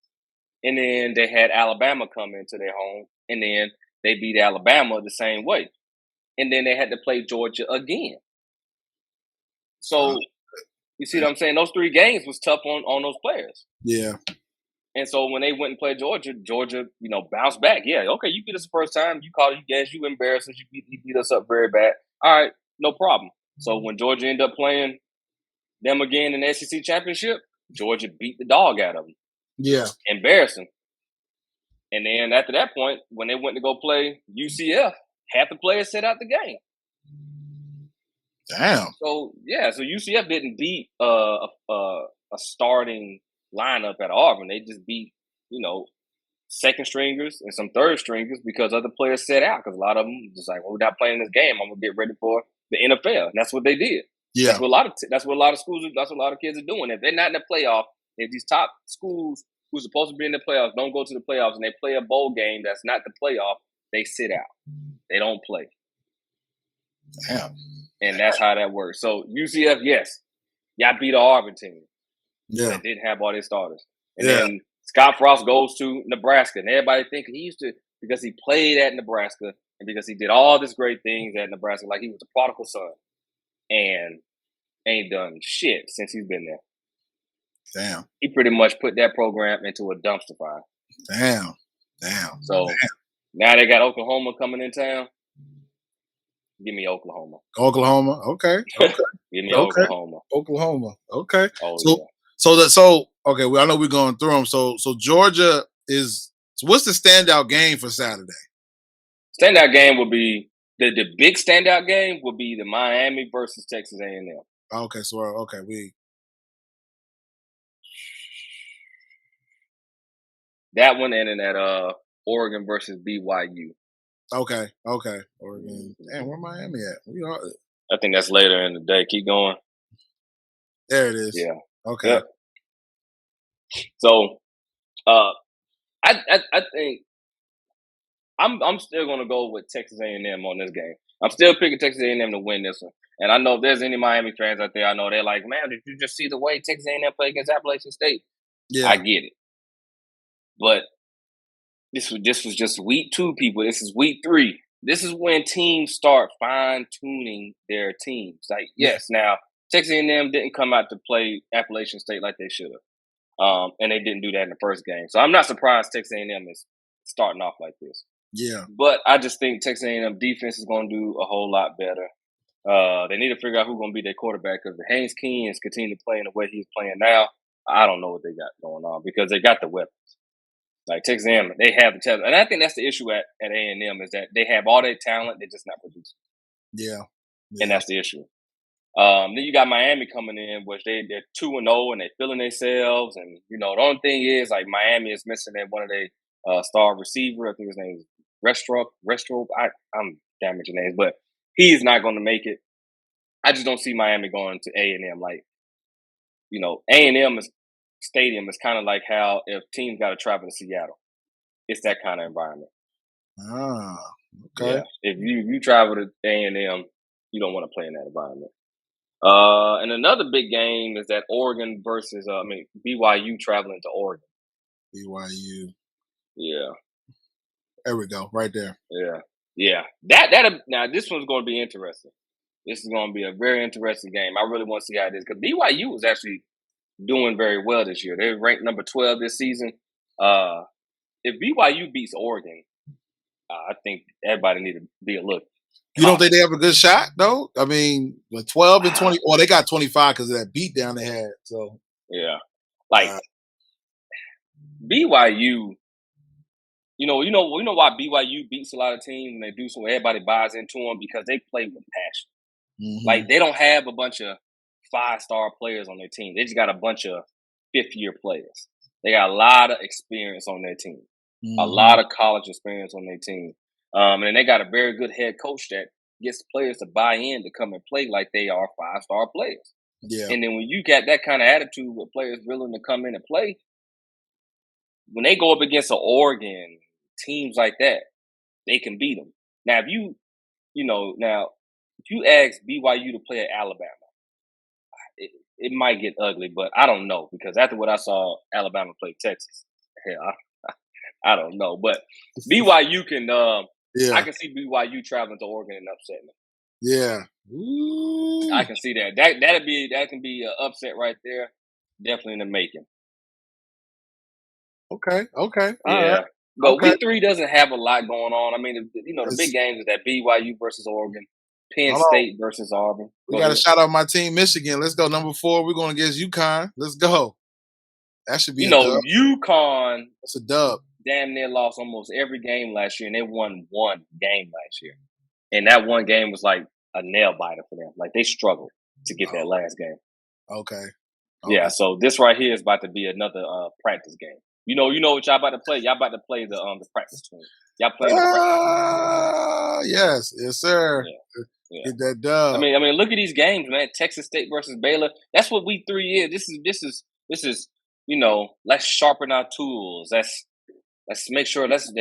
And then they had Alabama come into their home, and then they beat Alabama the same way. And then they had to play Georgia again. So you see what I'm saying? Those 3 games was tough on those players. Yeah. And so when they went and played Georgia, bounced back. Yeah, okay, you beat us the first time. You called you guys, you embarrassed us. You beat us up very bad. All right, no problem. So when Georgia ended up playing them again in the SEC championship, Georgia beat the dog out of them. Yeah. Embarrassing. And then after that point, when they went to go play UCF, half the players set out the game. Damn. So UCF didn't beat a starting lineup at Auburn. They just beat, second stringers and some third stringers because other players set out. Because a lot of them just like, well, we're not playing this game. I'm gonna get ready for the NFL, and that's what they did. Yeah, that's what a lot of schools. That's what a lot of kids are doing. If they're not in the playoff, if these top schools who's supposed to be in the playoffs don't go to the playoffs and they play a bowl game that's not the playoff, they sit out. They don't play. Damn. And that's how that works. So UCF, yes, y'all beat the Auburn team. Yeah, that didn't have all their starters. And then Scott Frost goes to Nebraska, and everybody thinking he used to, because he played at Nebraska and because he did all these great things at Nebraska, like he was a prodigal son, and ain't done shit since he's been there. Damn. He pretty much put that program into a dumpster fire. Damn. So now they got Oklahoma coming in town. Give me Oklahoma. Okay. Give me Oklahoma. Okay. Oh, So okay. Well, I know we're going through them. So Georgia is. So what's the standout game for Saturday? Standout game would be the big standout game would be the Miami versus Texas A&M. Okay. So that one, and then that Oregon versus BYU. Okay. Oregon. Damn, where Miami at? We are I think that's later in the day. Keep going. there. It is. Yeah. Okay. Yep. So, I think I'm still gonna go with Texas A&M on this game. I'm still picking Texas A&M to win this one. And I know if there's any Miami fans out there, I know they're like, man, did you just see the way Texas A&M play against Appalachian State? I Yeah. get it, but this was just week 2, people. This is week 3. This is when teams start fine tuning their teams. Like, Yeah. yes, now Texas A&M didn't come out to play Appalachian State like they should have, and they didn't do that in the first game. So I'm not surprised Texas A&M is starting off like this. Yeah. But I just think Texas A&M defense is going to do a whole lot better. They need to figure out who's going to be their quarterback because if Haynes King is continuing to play in the way he's playing now, I don't know what they got going on because they got the weapons. Like Texas A&M, they have the talent, and I think that's the issue at A&M is that they have all their talent, they're just not producing, Yeah. and that's the issue. Then you got Miami coming in, which they're 2-0 and they're feeling themselves, and the only thing is like Miami is missing that one of their star receiver. I think his name is Restrop. I'm damaging names, but he's not going to make it. I just don't see Miami going to A&M. Like A&M stadium is kind of like how if teams got to travel to Seattle, it's that kind of environment. Ah. Okay. Yeah, if you travel to A&M, you don't want to play in that environment. And another big game is that Oregon versus BYU traveling to Oregon. BYU. Yeah. There we go. Right there. Yeah. That now this one's going to be interesting. This is going to be a very interesting game. I really want to see how it is because BYU was actually doing very well this year. They're ranked number 12 this season. If BYU beats Oregon, I think everybody need to be a look. You don't think they have a good shot though? I mean, the 12 and 20. Well, they got 25 because of that beat down they had. So yeah, like BYU. You know why BYU beats a lot of teams and they do so everybody buys into them because they play with passion. Mm-hmm. Like they don't have a bunch of 5-star players on their team. They just got a bunch of 5th-year players. They got a lot of experience on their team, a lot of college experience on their team, and they got a very good head coach that gets players to buy in to come and play like they are 5-star players. Yeah. And then when you got that kind of attitude with players willing to come in and play, when they go up against an Oregon, teams like that, they can beat them. Now, if you ask BYU to play at Alabama, it might get ugly, but I don't know because after what I saw Alabama play Texas, hell, I don't know. But BYU can. I can see BYU traveling to Oregon and upsetting them. Yeah, ooh. I can see that. That can be an upset right there. Definitely in the making. Okay. All yeah. right. But week 3 doesn't have a lot going on. I mean, the big games is that BYU versus Oregon, Penn State versus Auburn. We got to shout out my team, Michigan. Let's go. Number 4, we're going against UConn. Let's go. That should be a dub. UConn. That's a dub. Damn near lost almost every game last year, and they won one game last year. And that one game was like a nail biter for them. Like they struggled to get that last game. Okay. Yeah, so this right here is about to be another practice game. You know what y'all about to play? Y'all about to play the practice team. Y'all playing the practice. Yes, sir. Yeah. Get that dub. I mean, look at these games, man. Texas State versus Baylor. That's what week 3 is. This is let's sharpen our tools. Let's make sure let's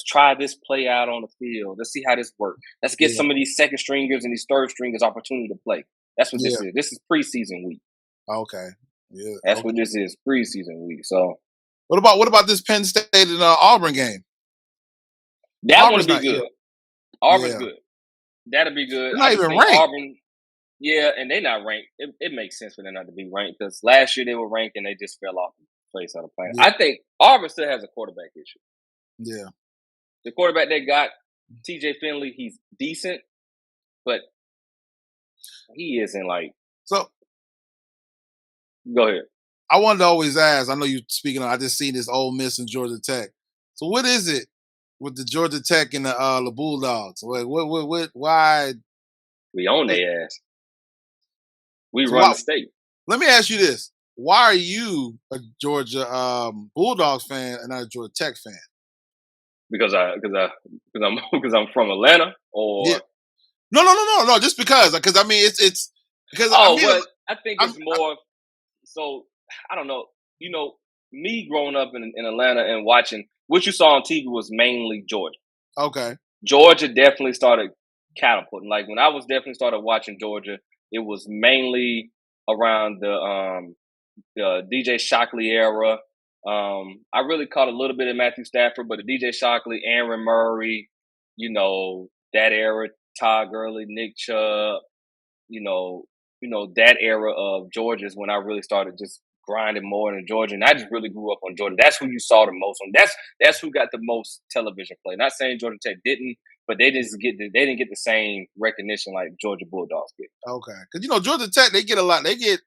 try this play out on the field. Let's see how this works. Let's get some of these second stringers and these third stringers opportunity to play. That's what this is. This is preseason week. Okay. Yeah. That's what this is, preseason week. So what about this Penn State and Auburn game? That one'll be good. Auburn's good. That'll be good. They're not even ranked. Auburn, and they're not ranked. It makes sense for them not to be ranked because last year they were ranked and they just fell off the place on the planet. I think Auburn still has a quarterback issue. Yeah. The quarterback they got, TJ Finley, he's decent, but he isn't like. So go ahead. I wanted to always ask, I know you speaking of, I just seen this Ole Miss and Georgia Tech. So what is it with the Georgia Tech and the Bulldogs? Why? We own their ass. We run the state. Let me ask you this. Why are you a Georgia Bulldogs fan and not a Georgia Tech fan? Because I'm from Atlanta, or Yeah. No. Just because I mean, it's because I mean, well, I think I'm it's more. So I don't know. Me growing up in Atlanta and watching what you saw on TV was mainly Georgia. okay. Georgia definitely started catapulting. Like when I was definitely started watching Georgia, it was mainly around the DJ Shockley era. I really caught a little bit of Matthew Stafford, but the DJ Shockley, Aaron Murray, that era, Todd Gurley, Nick Chubb, that era of Georgia is when I really started just grinding more in Georgia, and I just really grew up on Georgia. That's who you saw the most on. That's who got the most television play. Not saying Georgia Tech didn't, but they didn't get the same recognition like Georgia Bulldogs did. Okay, because Georgia Tech, they get a lot. They get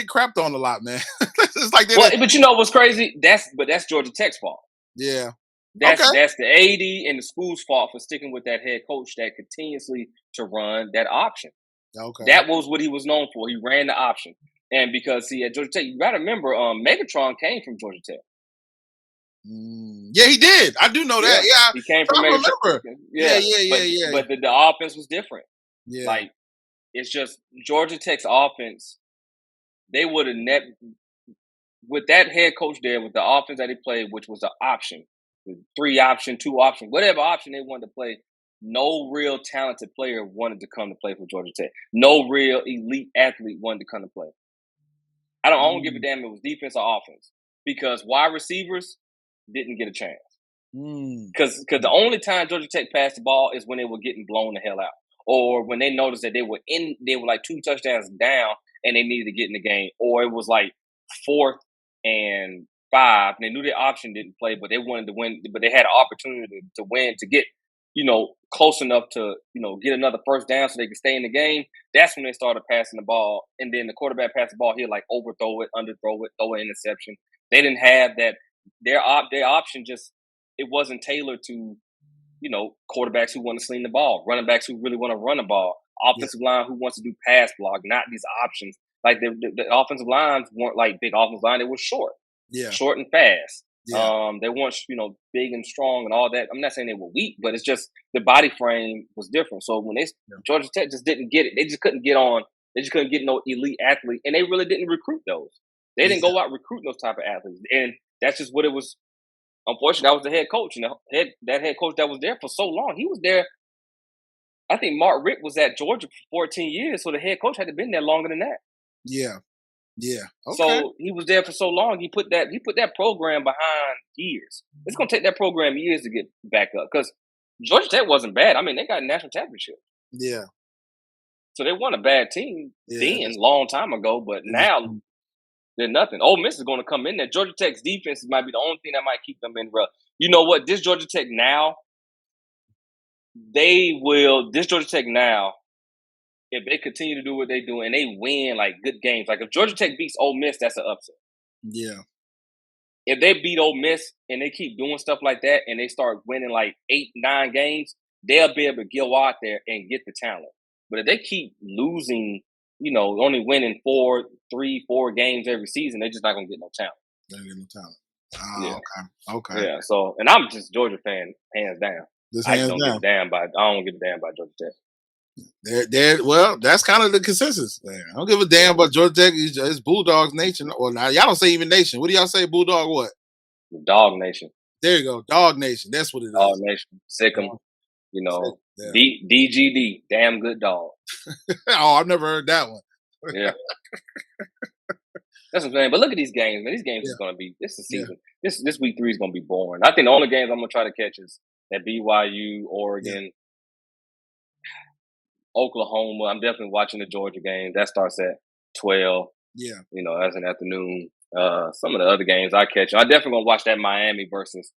crapped on a lot, man. It's like Well, but you know what's crazy? That's Georgia Tech's fault. Yeah. That's Okay. the AD and the school's fault for sticking with that head coach that continuously to run that option. Okay. That was what he was known for. He ran the option. And because at Georgia Tech, you got to remember, Megatron came from Georgia Tech. Yeah, he did. I do know that. Yeah, he came from Megatron. Remember. Yeah. But the offense was different. Yeah, like it's just Georgia Tech's offense. They would have with that head coach there, with the offense that he played, which was an option, 3 option, 2 option, whatever option they wanted to play. No real talented player wanted to come to play for Georgia Tech. No real elite athlete wanted to come to play. I don't give a damn if it was defense or offense, because wide receivers didn't get a chance. Because the only time Georgia Tech passed the ball is when they were getting blown the hell out, or when they noticed that they were like 2 touchdowns down and they needed to get in the game, or it was like 4th and 5. And they knew their option didn't play, but they wanted to win, but they had an opportunity to win, to get close enough to get another first down so they could stay in the game. That's when they started passing the ball, and then the quarterback passed the ball, he'll like overthrow it, underthrow it, throw an interception. They didn't have that. Their option just, it wasn't tailored to quarterbacks who want to sling the ball, running backs who really want to run the ball, offensive line who wants to do pass block, not these options. Like the offensive lines weren't like big offensive line; they were short, short and fast. Yeah. They weren't, big and strong and all that. I'm not saying they were weak, but it's just the body frame was different. So when Georgia Tech just didn't get it, they just couldn't get on. They just couldn't get no elite athlete, and they really didn't recruit those. They didn't go out recruiting those type of athletes, and that's just what it was. Unfortunately, that was the head coach, and that head coach that was there for so long. He was there. I think Mark Richt was at Georgia for 14 years, so the head coach had to been there longer than that. Yeah. Okay. So he was there for so long. He put that program behind years. It's gonna take that program years to get back up, because Georgia Tech wasn't bad. I mean, they got a national championship. Yeah. So they won a bad team then, long time ago, but now they're nothing. Ole Miss is going to come in there. Georgia Tech's defense might be the only thing that might keep them in rough. You know what? This Georgia Tech now, if they continue to do what they do and they win like good games, like if Georgia Tech beats Ole Miss, that's an upset. Yeah. If they beat Ole Miss and they keep doing stuff like that and they start winning like 8, 9 games, they'll be able to go out there and get the talent. But if they keep losing, only winning 3, 4 games every season, they're just not going to get no talent. They don't get no talent. Oh, okay. Yeah. So, and I'm just a Georgia fan, hands down. I don't give a damn about Georgia Tech. Well, that's kind of the consensus there. I don't give a damn about Georgia Tech. It's Bulldogs Nation. Or now y'all don't say even Nation. What do y'all say? Bulldog what? Dog Nation. There you go. Dog Nation. That's what it is. Dog Nation. Sick 'em. DGD. Damn good dog. Oh, I've never heard that one. Yeah. That's what I'm saying. But look at these games, man. These games is going to be, this is season. Yeah. This week 3 is going to be boring. I think the only games I'm going to try to catch is that BYU, Oregon, Oklahoma. I'm definitely watching the Georgia game. That starts at 12. Yeah. That's an afternoon. Some of the other games I catch. I definitely going to watch that Miami versus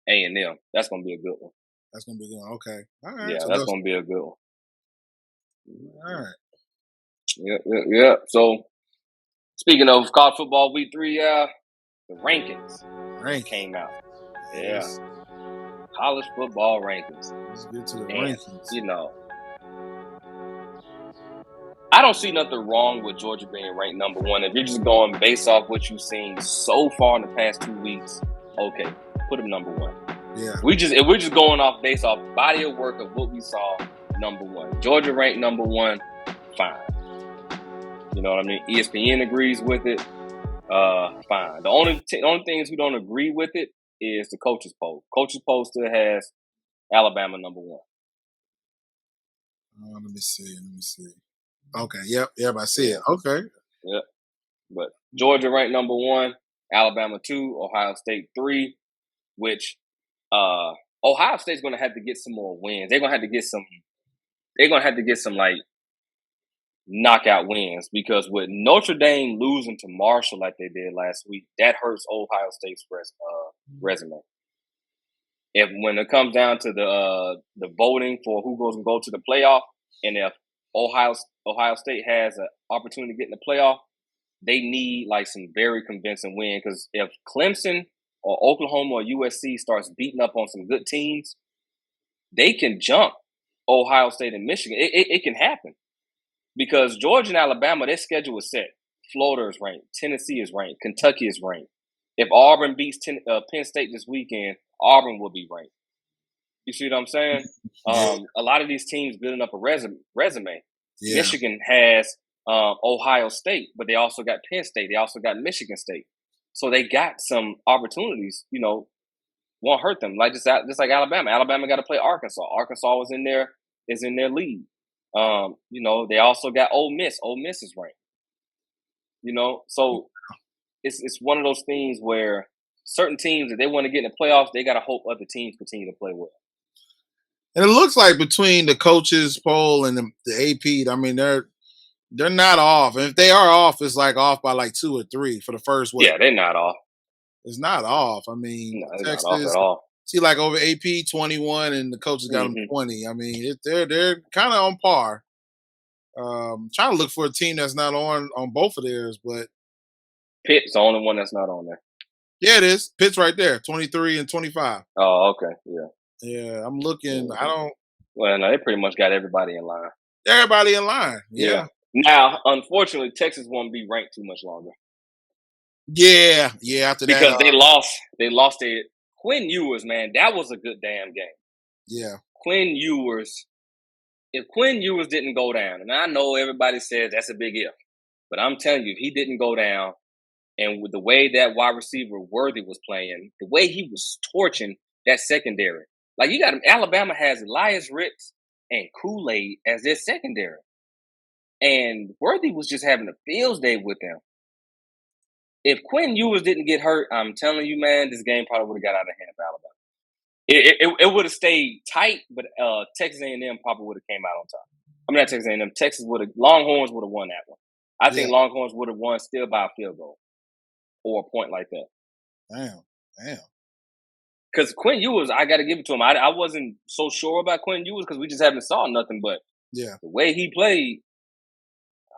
A&M. That's going to be a good one. That's going to be a good one. Okay. All right. Yeah, so that's going to be a good one. All right. Yeah. So, speaking of college football, week 3, the rankings came out. Yeah. College football rankings. Let's get to the rankings. I don't see nothing wrong with Georgia being ranked number 1. If you're just going based off what you've seen so far in the past 2 weeks, okay, put them number 1. Yeah. We're just going off based off body of work of what we saw. Number one, Georgia ranked number one. Fine. You know what I mean? ESPN agrees with it. Fine. The only things we don't agree with it is the coaches poll. Coaches poll still has Alabama number one. Let me see. Okay. Yep. I see it. Okay. Yep. But Georgia ranked number one, Alabama 2, Ohio State 3, which Ohio State's going to have to get some more wins. They're going to have to get some like knockout wins, because with Notre Dame losing to Marshall like they did last week, that hurts Ohio State's resume. If when it comes down to the voting for who goes and go to the playoff, and if Ohio State has an opportunity to get in the playoff, they need like some very convincing win, because if Clemson or Oklahoma or USC starts beating up on some good teams, they can jump Ohio State and Michigan. It can happen, because Georgia and Alabama, their schedule is set. Florida is ranked. Tennessee is ranked. Kentucky is ranked. If Auburn beats Penn State this weekend, Auburn will be ranked. You see what I'm saying? A lot of these teams building up a resume. Yeah. Michigan has Ohio State, but they also got Penn State. They also got Michigan State. So they got some opportunities, won't hurt them. Like just like Alabama. Alabama got to play Arkansas. Arkansas is in their league. They also got Ole Miss. Ole Miss is ranked. So it's one of those things where certain teams, if they want to get in the playoffs, they got to hope other teams continue to play well. And it looks like between the coaches poll and the AP, I mean, they're not off. And if they are off, it's like off by like 2 or 3 for the first week. Yeah, they're not off. It's not off. I mean, no, Texas, not off at all. See, like over AP 21, and the coaches got them 20. I mean, they're kind of on par. Trying to look for a team that's not on both of theirs, but Pitt's the only one that's not on there. Yeah, it is. Pitt's right there, 23 and 25. Oh, okay, yeah. Yeah, I'm looking. Well, no, they pretty much got everybody in line. Everybody in line. Yeah. Now, unfortunately, Texas won't be ranked too much longer. Yeah. After that, because they lost their Quinn Ewers. Man, that was a good damn game. Yeah, Quinn Ewers. If Quinn Ewers didn't go down, and I know everybody says that's a big if, but I'm telling you, if he didn't go down, and with the way that wide receiver Worthy was playing, the way he was torching that secondary, like you got him. Alabama has Elias Ricks and Kool-Aid as their secondary, and Worthy was just having a field day with them. If Quinn Ewers didn't get hurt, I'm telling you, man, this game probably would have got out of hand for Alabama. It would have stayed tight, but Texas A&M probably would have came out on top. I mean, not Texas A&M. Longhorns would have won that one. I think Longhorns would have won still by a field goal or a point like that. Damn. Because Quinn Ewers, I got to give it to him. I wasn't so sure about Quinn Ewers because we just haven't saw nothing. But the way he played,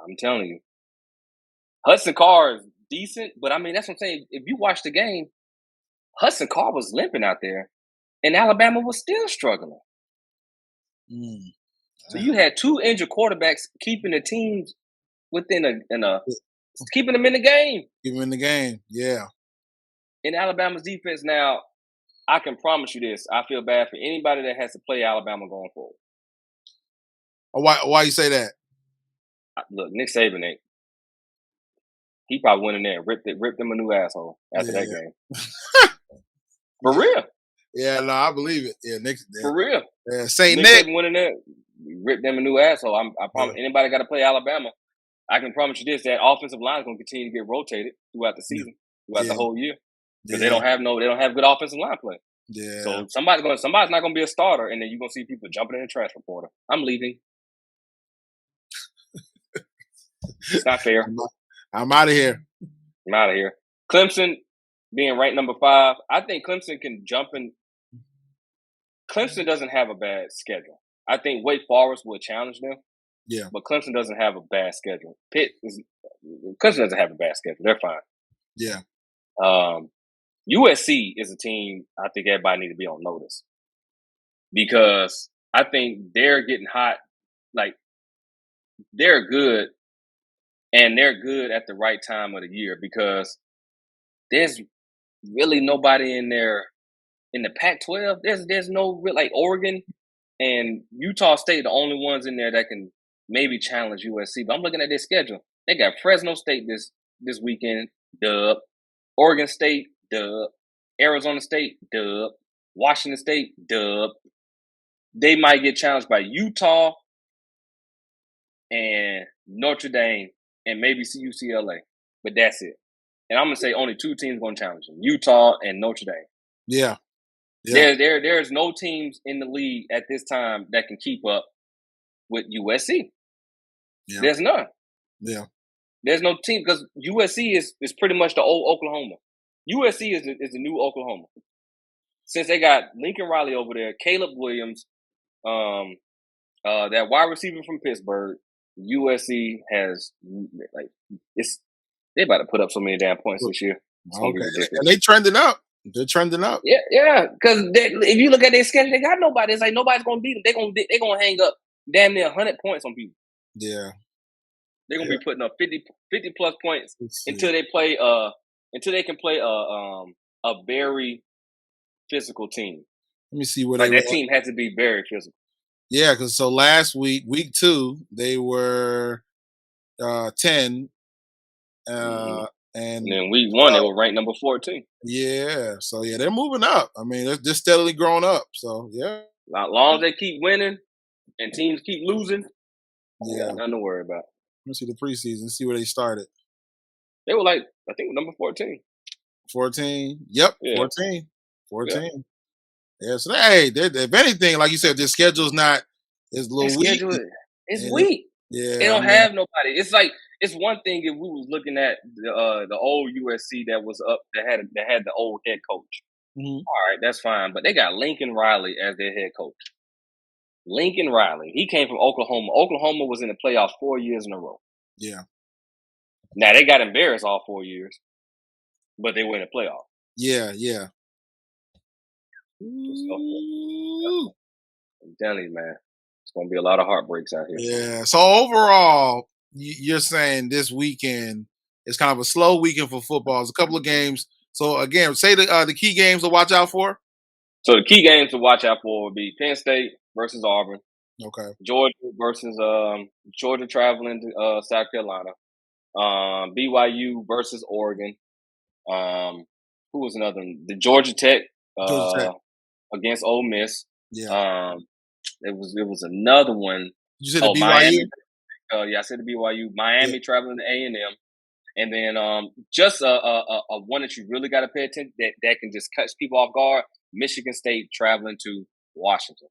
I'm telling you, Hudson Card is decent. But I mean, that's what I'm saying. If you watch the game, Hudson Card was limping out there, and Alabama was still struggling. So you had 2 injured quarterbacks keeping the teams within keeping them in the game. Keep them in the game, yeah. In Alabama's defense now, I can promise you this. I feel bad for anybody that has to play Alabama going forward. Why you say that? Look, Nick Saban ain't. He probably went in there and ripped them a new asshole after that game. For real. Yeah, no, I believe it. Yeah, Nick. For real. Yeah, Saint Nick went in there, ripped them a new asshole. I promise anybody got to play Alabama. I can promise you this: that offensive line is going to continue to get rotated throughout the season, throughout the whole year, because they don't have good offensive line play. Yeah. So somebody's not going to be a starter, and then you're going to see people jumping in the transfer portal. I'm leaving. It's not fair. I'm out of here. I'm out of here. Clemson being ranked number 5, I think Clemson can jump in. Clemson doesn't have a bad schedule. I think Wake Forest will challenge them. Yeah. But Clemson doesn't have a bad schedule. Clemson doesn't have a bad schedule. They're fine. Yeah. USC is a team I think everybody needs to be on notice, because I think they're getting hot. Like, they're good, and they're good at the right time of the year, because there's really nobody in their in the Pac-12, there's no real, like, Oregon and Utah State, the only ones in there that can maybe challenge USC. But I'm looking at their schedule. They got Fresno State this weekend, dub. Oregon State, dub. Arizona State, dub. Washington State, dub. They might get challenged by Utah and Notre Dame and maybe UCLA. But that's it. And I'm going to say only 2 teams going to challenge them, Utah and Notre Dame. Yeah. Yeah. There's no teams in the league at this time that can keep up with USC. Yeah. There's none. Yeah. There's no team because USC is pretty much the old Oklahoma. USC is the new Oklahoma. Since they got Lincoln Riley over there, Caleb Williams, that wide receiver from Pittsburgh, USC has they about to put up so many damn points this year. Okay. And they trending up. They're trending up. Yeah. Because if you look at their schedule, they got nobody. It's like nobody's gonna beat them. They're gonna hang up damn near 100 points on people. Yeah. They're gonna be putting up 50 plus points until they can play a very physical team. Let me see where that team has to be very physical. Yeah, because so last week 2, they were 10. And then week 1, they were ranked number 14. Yeah, so yeah, they're moving up. I mean, they're steadily growing up. So yeah, as long as they keep winning and teams keep losing, yeah, nothing to worry about. Let's see the preseason. See where they started. They were I think number 14. 14. Yep, yeah. 14. Yeah, so if anything, like you said, their schedule's not is a little weak. It's weak. They don't have nobody. It's like it's one thing if we was looking at the old USC that was up that had the old head coach. Mm-hmm. All right, that's fine. But they got Lincoln Riley as their head coach. Lincoln Riley. He came from Oklahoma. Oklahoma was in the playoffs 4 years in a row. Yeah. Now they got embarrassed all 4 years, but they were in the playoffs. Yeah. I'm telling you, man. It's going to be a lot of heartbreaks out here. Yeah. So overall, you're saying this weekend is kind of a slow weekend for football. It's a couple of games. So again, say the key games to watch out for. So the key games to watch out for would be Penn State versus Auburn. Okay. Georgia versus Georgia traveling to South Carolina. BYU versus Oregon. Who was another one? The Georgia Tech against Ole Miss. Yeah. It was another one. You said the BYU? Miami. Yeah, I said the BYU. Miami traveling to A&M. And then just a one that you really got to pay attention that can just catch people off guard. Michigan State traveling to Washington.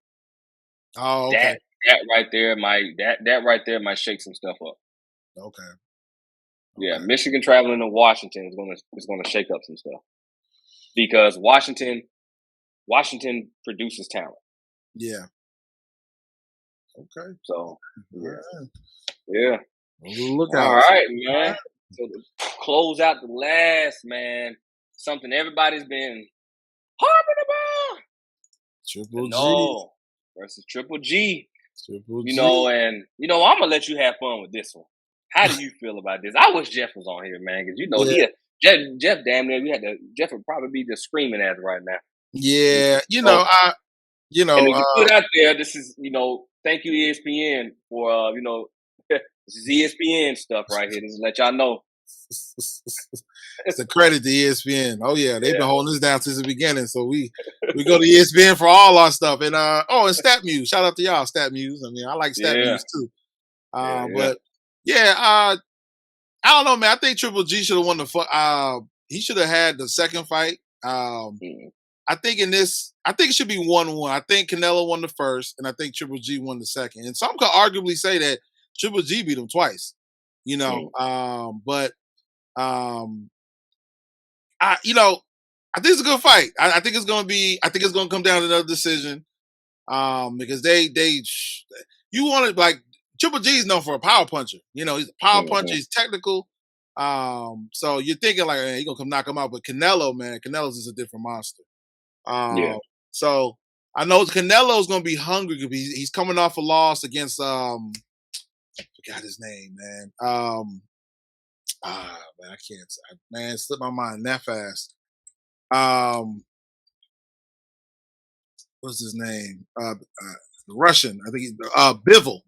Oh, okay. That right there might shake some stuff up. Okay. Yeah, Michigan traveling to Washington is gonna shake up some stuff because Washington produces talent. Yeah. Okay. So yeah. Look out. All right, man. So to close out the last, man, something everybody's been harping about. Triple G versus Triple G. Triple G. And I'm gonna let you have fun with this one. How do you feel about this? I wish Jeff was on here, man, because Jeff damn near Jeff would probably be just screaming at it right now. Yeah, and if you put out there, this is thank you ESPN for this is ESPN stuff right here. Just to let y'all know. It's a credit to ESPN. Oh yeah, they've been holding this down since the beginning. So we go to ESPN for all our stuff. And and StatMuse. Shout out to y'all, StatMuse. I mean, I like StatMuse too. But I don't know, man. I think Triple G should have won he should have had the second fight. I think it should be 1-1. I think Canelo won the first, and I think Triple G won the second. And some could arguably say that Triple G beat him twice. But I think it's a good fight. I think it's gonna come down to another decision. Because you wanted like Triple G is known for a power puncher. He's a power puncher. He's technical. So you're thinking like, he's gonna come knock him out. But Canelo's is a different monster. So I know Canelo's gonna be hungry because he's coming off a loss against I forgot his name, man. Man, I can't. Man, it slipped my mind that fast. what's his name? Russian. I think he's Bivol.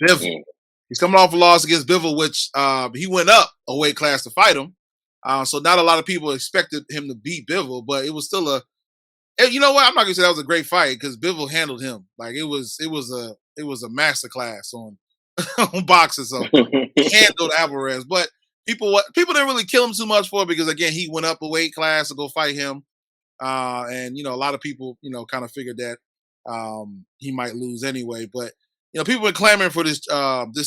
Mm. He's coming off a loss against Bivol, which he went up a weight class to fight him. So not a lot of people expected him to beat Bivol, but it was still you know what? I'm not gonna say that was a great fight because Bivol handled him like it was a masterclass on on boxing. So he handled Alvarez, but people didn't really kill him too much for it because again he went up a weight class to go fight him. And a lot of people, kind of figured that he might lose anyway. But people are clamoring for this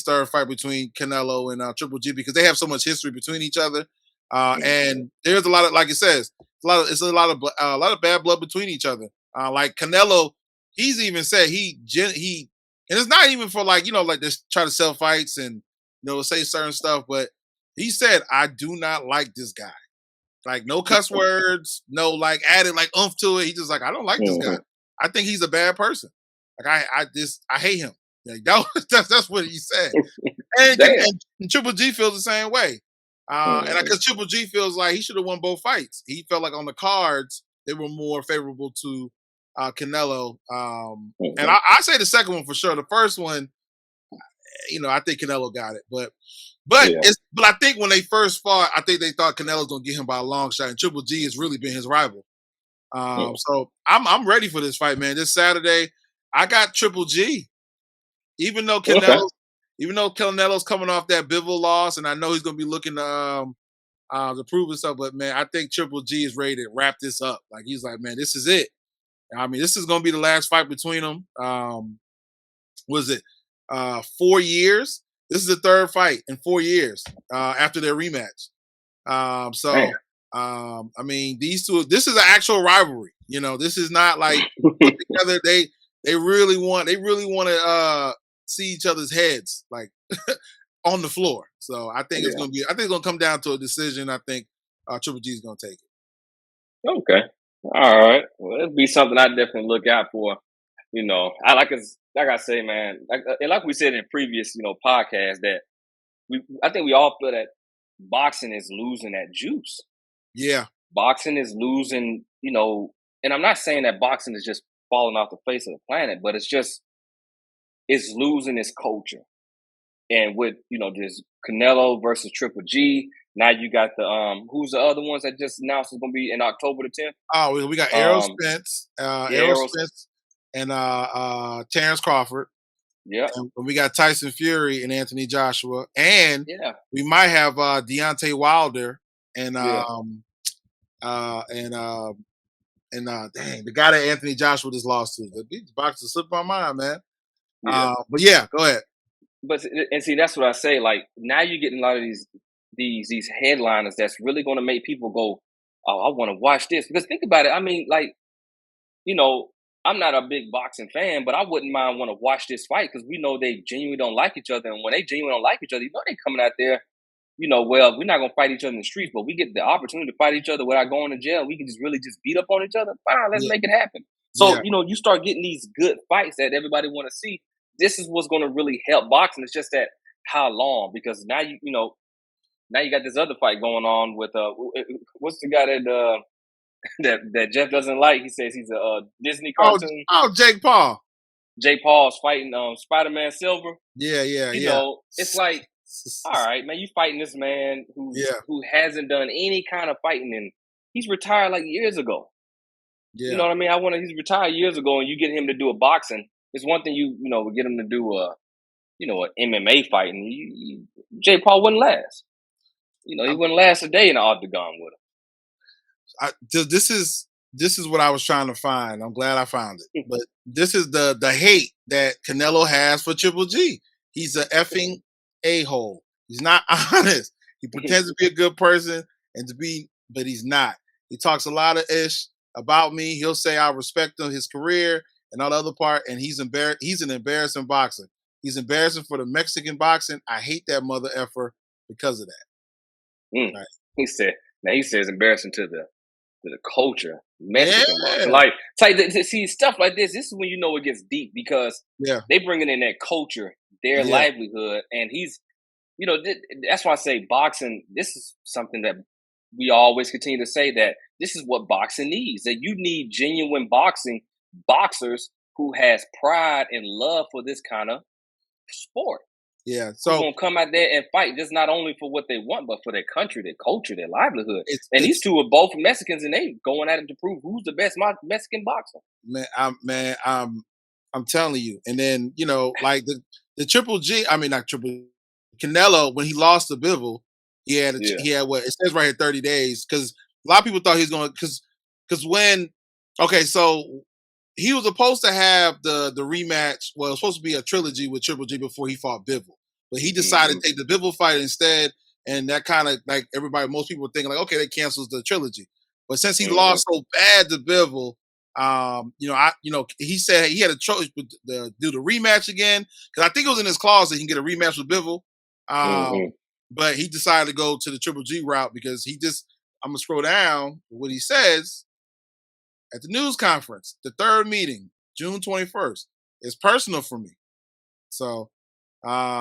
third fight between Canelo and Triple G because they have so much history between each other. And there's a lot of, like it says, it's a lot of bad blood between each other. Like Canelo, he's even said he, and it's not even for like this try to sell fights and say certain stuff, but he said I do not like this guy. Like no cuss words, no like added like oomph to it. He just like I don't like this guy. I think he's a bad person. Like I hate him. Like, that's what he said. And Triple G feels the same way. And because Triple G feels like he should have won both fights. He felt like on the cards they were more favorable to Canelo. And I say the second one for sure. The first one, I think Canelo got it, but I think when they first fought, I think they thought Canelo was gonna get him by a long shot, and Triple G has really been his rival. So I'm ready for this fight, man. This Saturday, I got Triple G. Even though Canelo's coming off that Bivol loss, and I know he's gonna be looking to prove himself, but man, I think Triple G is ready to wrap this up. Like he's like, man, this is it. I mean, this is gonna be the last fight between them. Was it 4 years? This is the third fight in 4 years after their rematch. I mean, these two. This is an actual rivalry. This is not like put together. They really want to see each other's heads like on the floor. So I think it's gonna come down to a decision. I think Triple G is gonna take it. Okay. All right. Well, it'll be something I definitely look out for. I like I say, man, like we said in previous, podcasts that I think we all feel that boxing is losing that juice. Yeah. Boxing is losing, and I'm not saying that boxing is just falling off the face of the planet, but it's losing its culture. And with, this Canelo versus Triple G, now you got the who's the other ones that just announced is going to be in October the 10th? Oh, we got Errol Spence, and Terrence Crawford. Yeah. And we got Tyson Fury and Anthony Joshua. And we might have Deontay Wilder and dang, the guy that Anthony Joshua just lost to. These boxers slipped my mind, man. But yeah, go ahead. But and see, that's what I say. Like now you're getting a lot of these headliners that's really going to make people go, "Oh, I want to watch this." Because think about it. I mean, like, I'm not a big boxing fan, but I wouldn't mind want to watch this fight because we know they genuinely don't like each other, and when they genuinely don't like each other, they coming out there. Well, we're not gonna fight each other in the streets, but we get the opportunity to fight each other without going to jail. We can just really just beat up on each other. Fine, let's make it happen. So you start getting these good fights that everybody want to see. This is what's going to really help boxing. It's just that how long, because now now you got this other fight going on with what's the guy that Jeff doesn't like? He says he's a Disney cartoon. Oh, Jake Paul. Jake Paul's fighting Spider-Man Silver. Yeah. It's like, all right, man, you fighting this man who hasn't done any kind of fighting, and he's retired like years ago. Yeah. You know what I mean? He's retired years ago, and you get him to do a boxing. It's one thing you get him to do an MMA fight, and Jake Paul wouldn't last. He wouldn't last a day in the octagon with him. This is what I was trying to find. I'm glad I found it. But this is the hate that Canelo has for Triple G. He's a effing a-hole. He's not honest. He pretends to be a good person but he's not. He talks a lot of ish about me. He'll say I respect him, his career, and all the other part, and he's an embarrassing boxer. He's embarrassing for the Mexican boxing. I hate that mother effer because of that. Right. He says embarrassing to the culture, Mexican boxing. Like see stuff like this. This is when it gets deep because they bringing in that culture, their livelihood, and he's that's why I say boxing. This is something that we always continue to say that this is what boxing needs. That you need genuine boxing boxers who has pride and love for this kind of sport. Yeah. Who's So gonna come out there and fight just not only for what they want, but for their country, their culture, their livelihood. And these it's two are both Mexicans, and they going at it to prove who's the best Mexican boxer. I'm telling you. And then, like the Triple G, I mean not Triple Canelo, when he lost to Bivol, Yeah. he had what it says right here 30 days, because a lot of people thought he was going, because when okay, so he was supposed to have the rematch. Well, it was supposed to be a trilogy with Triple G before he fought Bivol, but he decided Mm-hmm. to take the Bivol fight instead, and that kind of like most people were thinking like, okay, that cancels the trilogy. But since he Mm-hmm. lost so bad to Bivol, he said he had a choice to do the rematch again, because I think it was in his clause that he can get a rematch with Bivol. Mm-hmm. But he decided to go to the Triple G route because I'm gonna scroll down what he says at the news conference, the third meeting, June 21st. It's personal for me. So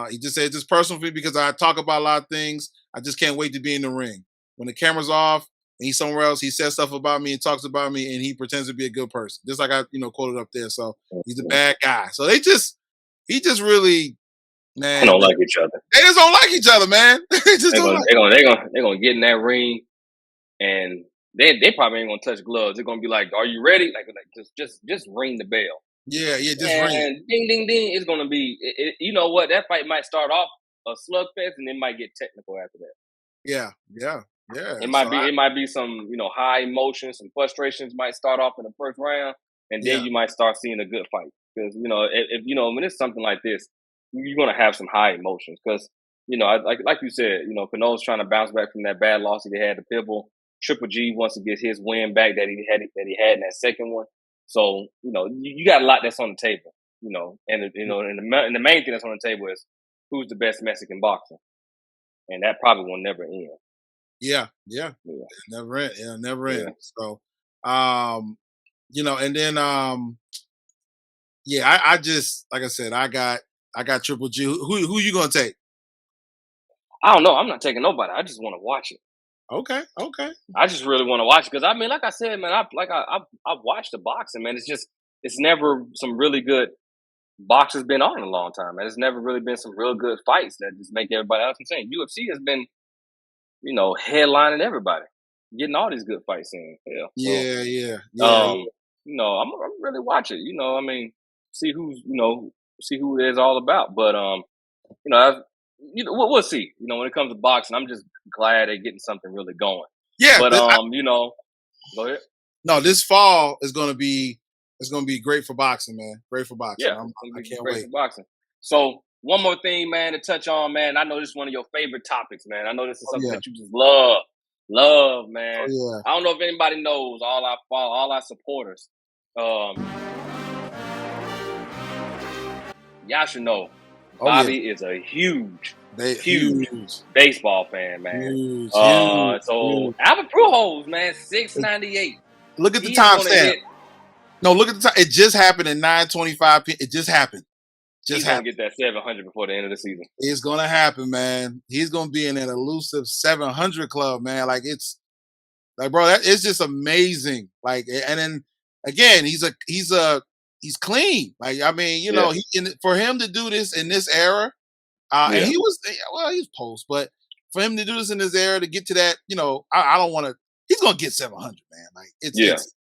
he just said it's just personal for me because I talk about a lot of things. I just can't wait to be in the ring. When the camera's off and he's somewhere else, he says stuff about me and talks about me, and he pretends to be a good person. Just like I, quoted up there. So he's a bad guy. So he just really, They man, don't like each other. they just don't like each other, man. They just They're don't gonna like. they're gonna get in that ring, and they probably ain't gonna touch gloves. They're gonna be like, "Are you ready?" Like just ring the bell. Yeah, just ring it. And ding, ding, ding, it's going to be, you know what? That fight might start off a slugfest, and it might get technical after that. Yeah, yeah, yeah. It might be some, high emotions, some frustrations might start off in the first round, and then Yeah, you might start seeing a good fight. Because if when it's something like this, you're going to have some high emotions. Because like you said, Canelo's trying to bounce back from that bad loss that he had to Pitbull. Triple G wants to get his win back that he had in that second one. So you got a lot that's on the table. And the main thing that's on the table is who's the best Mexican boxer, and that probably will never end. yeah, yeah. Yeah, Never end. Yeah, never yeah. end. So, and then yeah, I just like I said, I got Triple G. Who you gonna take? I don't know. I'm not taking nobody. I just want to watch it. Okay, okay. I just really want to watch it because I mean, like I said, man, I've watched the boxing, man. It's never some really good boxers been on in a long time, man. It's never really been some real good fights that just make everybody else insane. UFC has been, headlining everybody, getting all these good fights in. Yeah, so Yeah, yeah, yeah, um, I'm really watch it. I mean, see who's, see who it is all about. But you know, I've, we'll see. When it comes to boxing, I'm just glad they're getting something really going. yeah. But go ahead. No, this fall is gonna be great for boxing, man. Great for boxing. Yeah, it's gonna I be can't great wait. for boxing. So one more thing, man, to touch on, man. I know this is one of your favorite topics, man. I know this is Oh something yeah, that you just love, oh man. yeah. I don't know if anybody knows all our supporters. Um, y'all should know Oh yeah. Bobby is a They huge huge, baseball fan, man. huge, huge, So huge. Albert Pujols, man, 698. Look at the He is going to timestamp. hit. No, look at the time. It just happened at 9:25 p.m. It just happened. Just He's going happened. to get that 700 before the end of the season. It's gonna happen, man. He's gonna be in that elusive 700 club, man. Like it's like, bro, it's just amazing. Like, and then again, he's clean. Like, I mean, Yeah, for him to do this in this era, and yeah, he's post, but for him to do this in this era to get to that, I don't want to. He's gonna get 700, man. Like, yeah,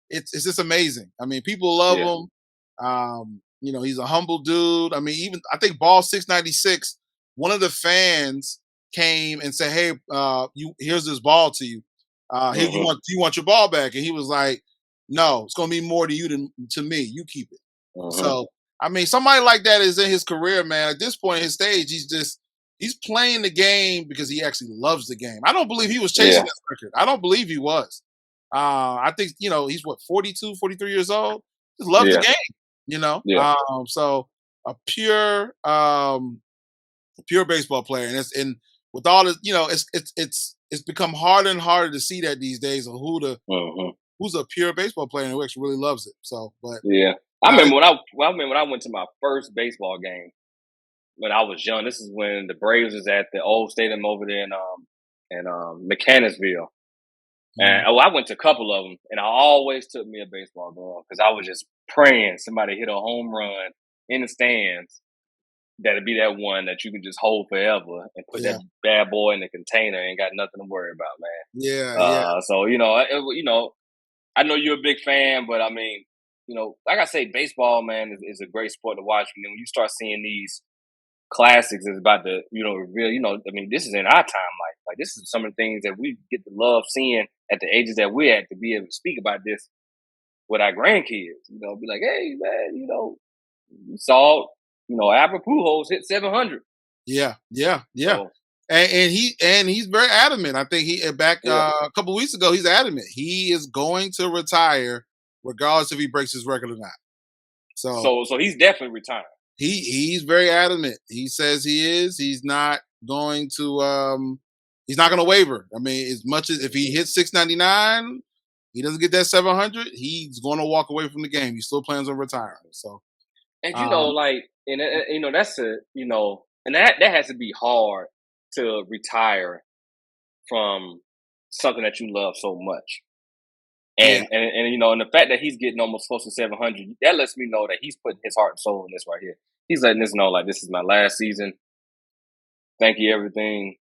it's just amazing. I mean, people love yeah. him. He's a humble dude. I mean, even I think Ball 696, one of the fans came and said, "Hey, here's this ball to you. Here Hmm. you want your ball back?" And he was like, "No, it's gonna mean more to you than to me. You keep it." Hmm. So I mean, somebody like that is in his career, man. At this point in his stage, he's playing the game because he actually loves the game. I don't believe he was chasing Yeah, this record. I don't believe he was. I think he's what 42, 43 years old. Just loves the yeah, game. yeah. So a pure baseball player, and with all the it's become harder and harder to see that these days of Hmm. who's a pure baseball player and who actually really loves it. So, but Yeah. I remember when I went to my first baseball game when I was young. This is when the Braves was at the old stadium over there in Mechanicsville. And I went to a couple of them, and I always took me a baseball glove because I was just praying somebody hit a home run in the stands. That'd be that one that you can just hold forever and put that bad boy in the container and got nothing to worry about, man. Yeah. So I know you're a big fan, but I mean, like I say, baseball, man, is a great sport to watch. When you start seeing these classics, it's about to, reveal. I mean, this is in our time life. Like this is some of the things that we get to love seeing at the ages that we're at, to be able to speak about this with our grandkids. Be like, hey, man, you saw. Albert Pujols hit 700. Yeah. So, and he's very adamant. I think a couple weeks ago, he's adamant he is going to retire regardless if he breaks his record or not. So he's definitely retiring. He's very adamant. He says he is. He's not going to waver. I mean, as much as if he hits 699, he doesn't get that 700, he's going to walk away from the game. He still plans on retiring. So. And that's and that has to be hard to retire from something that you love so much. And the fact that he's getting almost close to 700, that lets me know that he's putting his heart and soul in this right here. He's letting us know, like, this is my last season. Thank you, everything.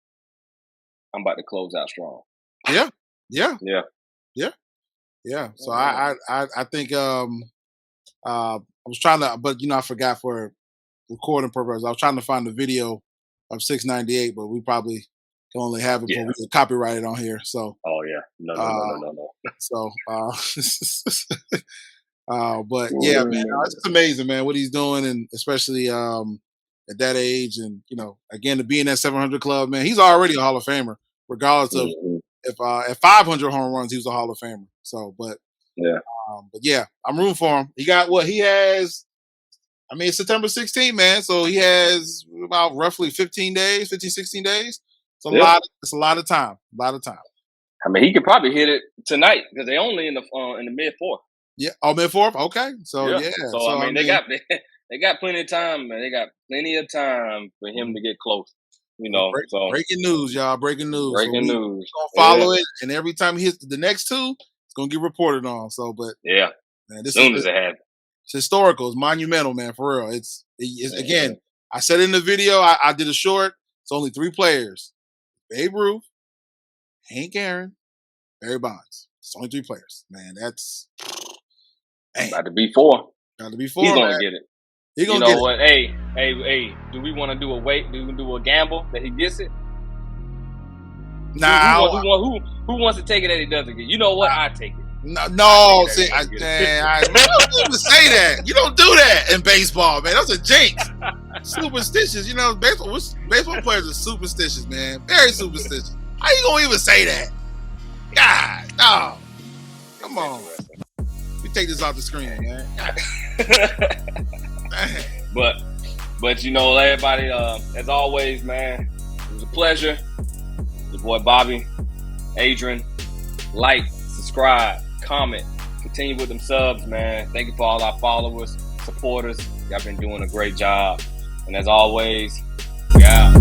I'm about to close out strong. Yeah. So I think I was trying to, but I forgot for recording purposes. I was trying to find the video of 698, but we probably can only have it, but we can copyright it on here. So. Oh yeah, no. So, but yeah, man, it's amazing, man, what he's doing, and especially at that age, and again, to be in that 700 club, man, he's already a Hall of Famer, regardless of if at 500 home runs, he was a Hall of Famer. So, but yeah, I'm rooting for him. He got what he has. I mean, it's September 16th, man. So he has about roughly 16 days. It's a lot. It's a lot of time. I mean, he could probably hit it tonight because they're only in the mid-fourth. Yeah. Oh, mid-fourth? Okay. So, yeah. So, I mean, they got plenty of time, man. They got plenty of time for him to get close. Breaking news, y'all. Breaking news. Breaking news. We're going to follow it, and every time he hits the next two, it's going to get reported on. So, but yeah. Man, as soon as it happens. It's historical. It's monumental, man, for real. It's again, I said in the video, I did a short. It's only 3 players. Babe Ruth, Hank Aaron, Barry Bonds. It's only 3 players. Man, that's about to be 4. He's gonna get it. He's gonna get what? Hey, do we want to do a gamble that he gets it? Nah. Who wants to take it that he doesn't get? You know what? I take it. No, see, you don't even say that. You don't do that in baseball, man. That's a jinx. Superstitious, baseball players are superstitious, man. Very superstitious. How you gonna even say that? God, no. Come on. We take this off the screen, man. but everybody, as always, man, it was a pleasure. Your boy Bobby, Adrian, like, subscribe, comment, continue with them subs, man. Thank you for all our followers, supporters. Y'all been doing a great job. And as always, we out.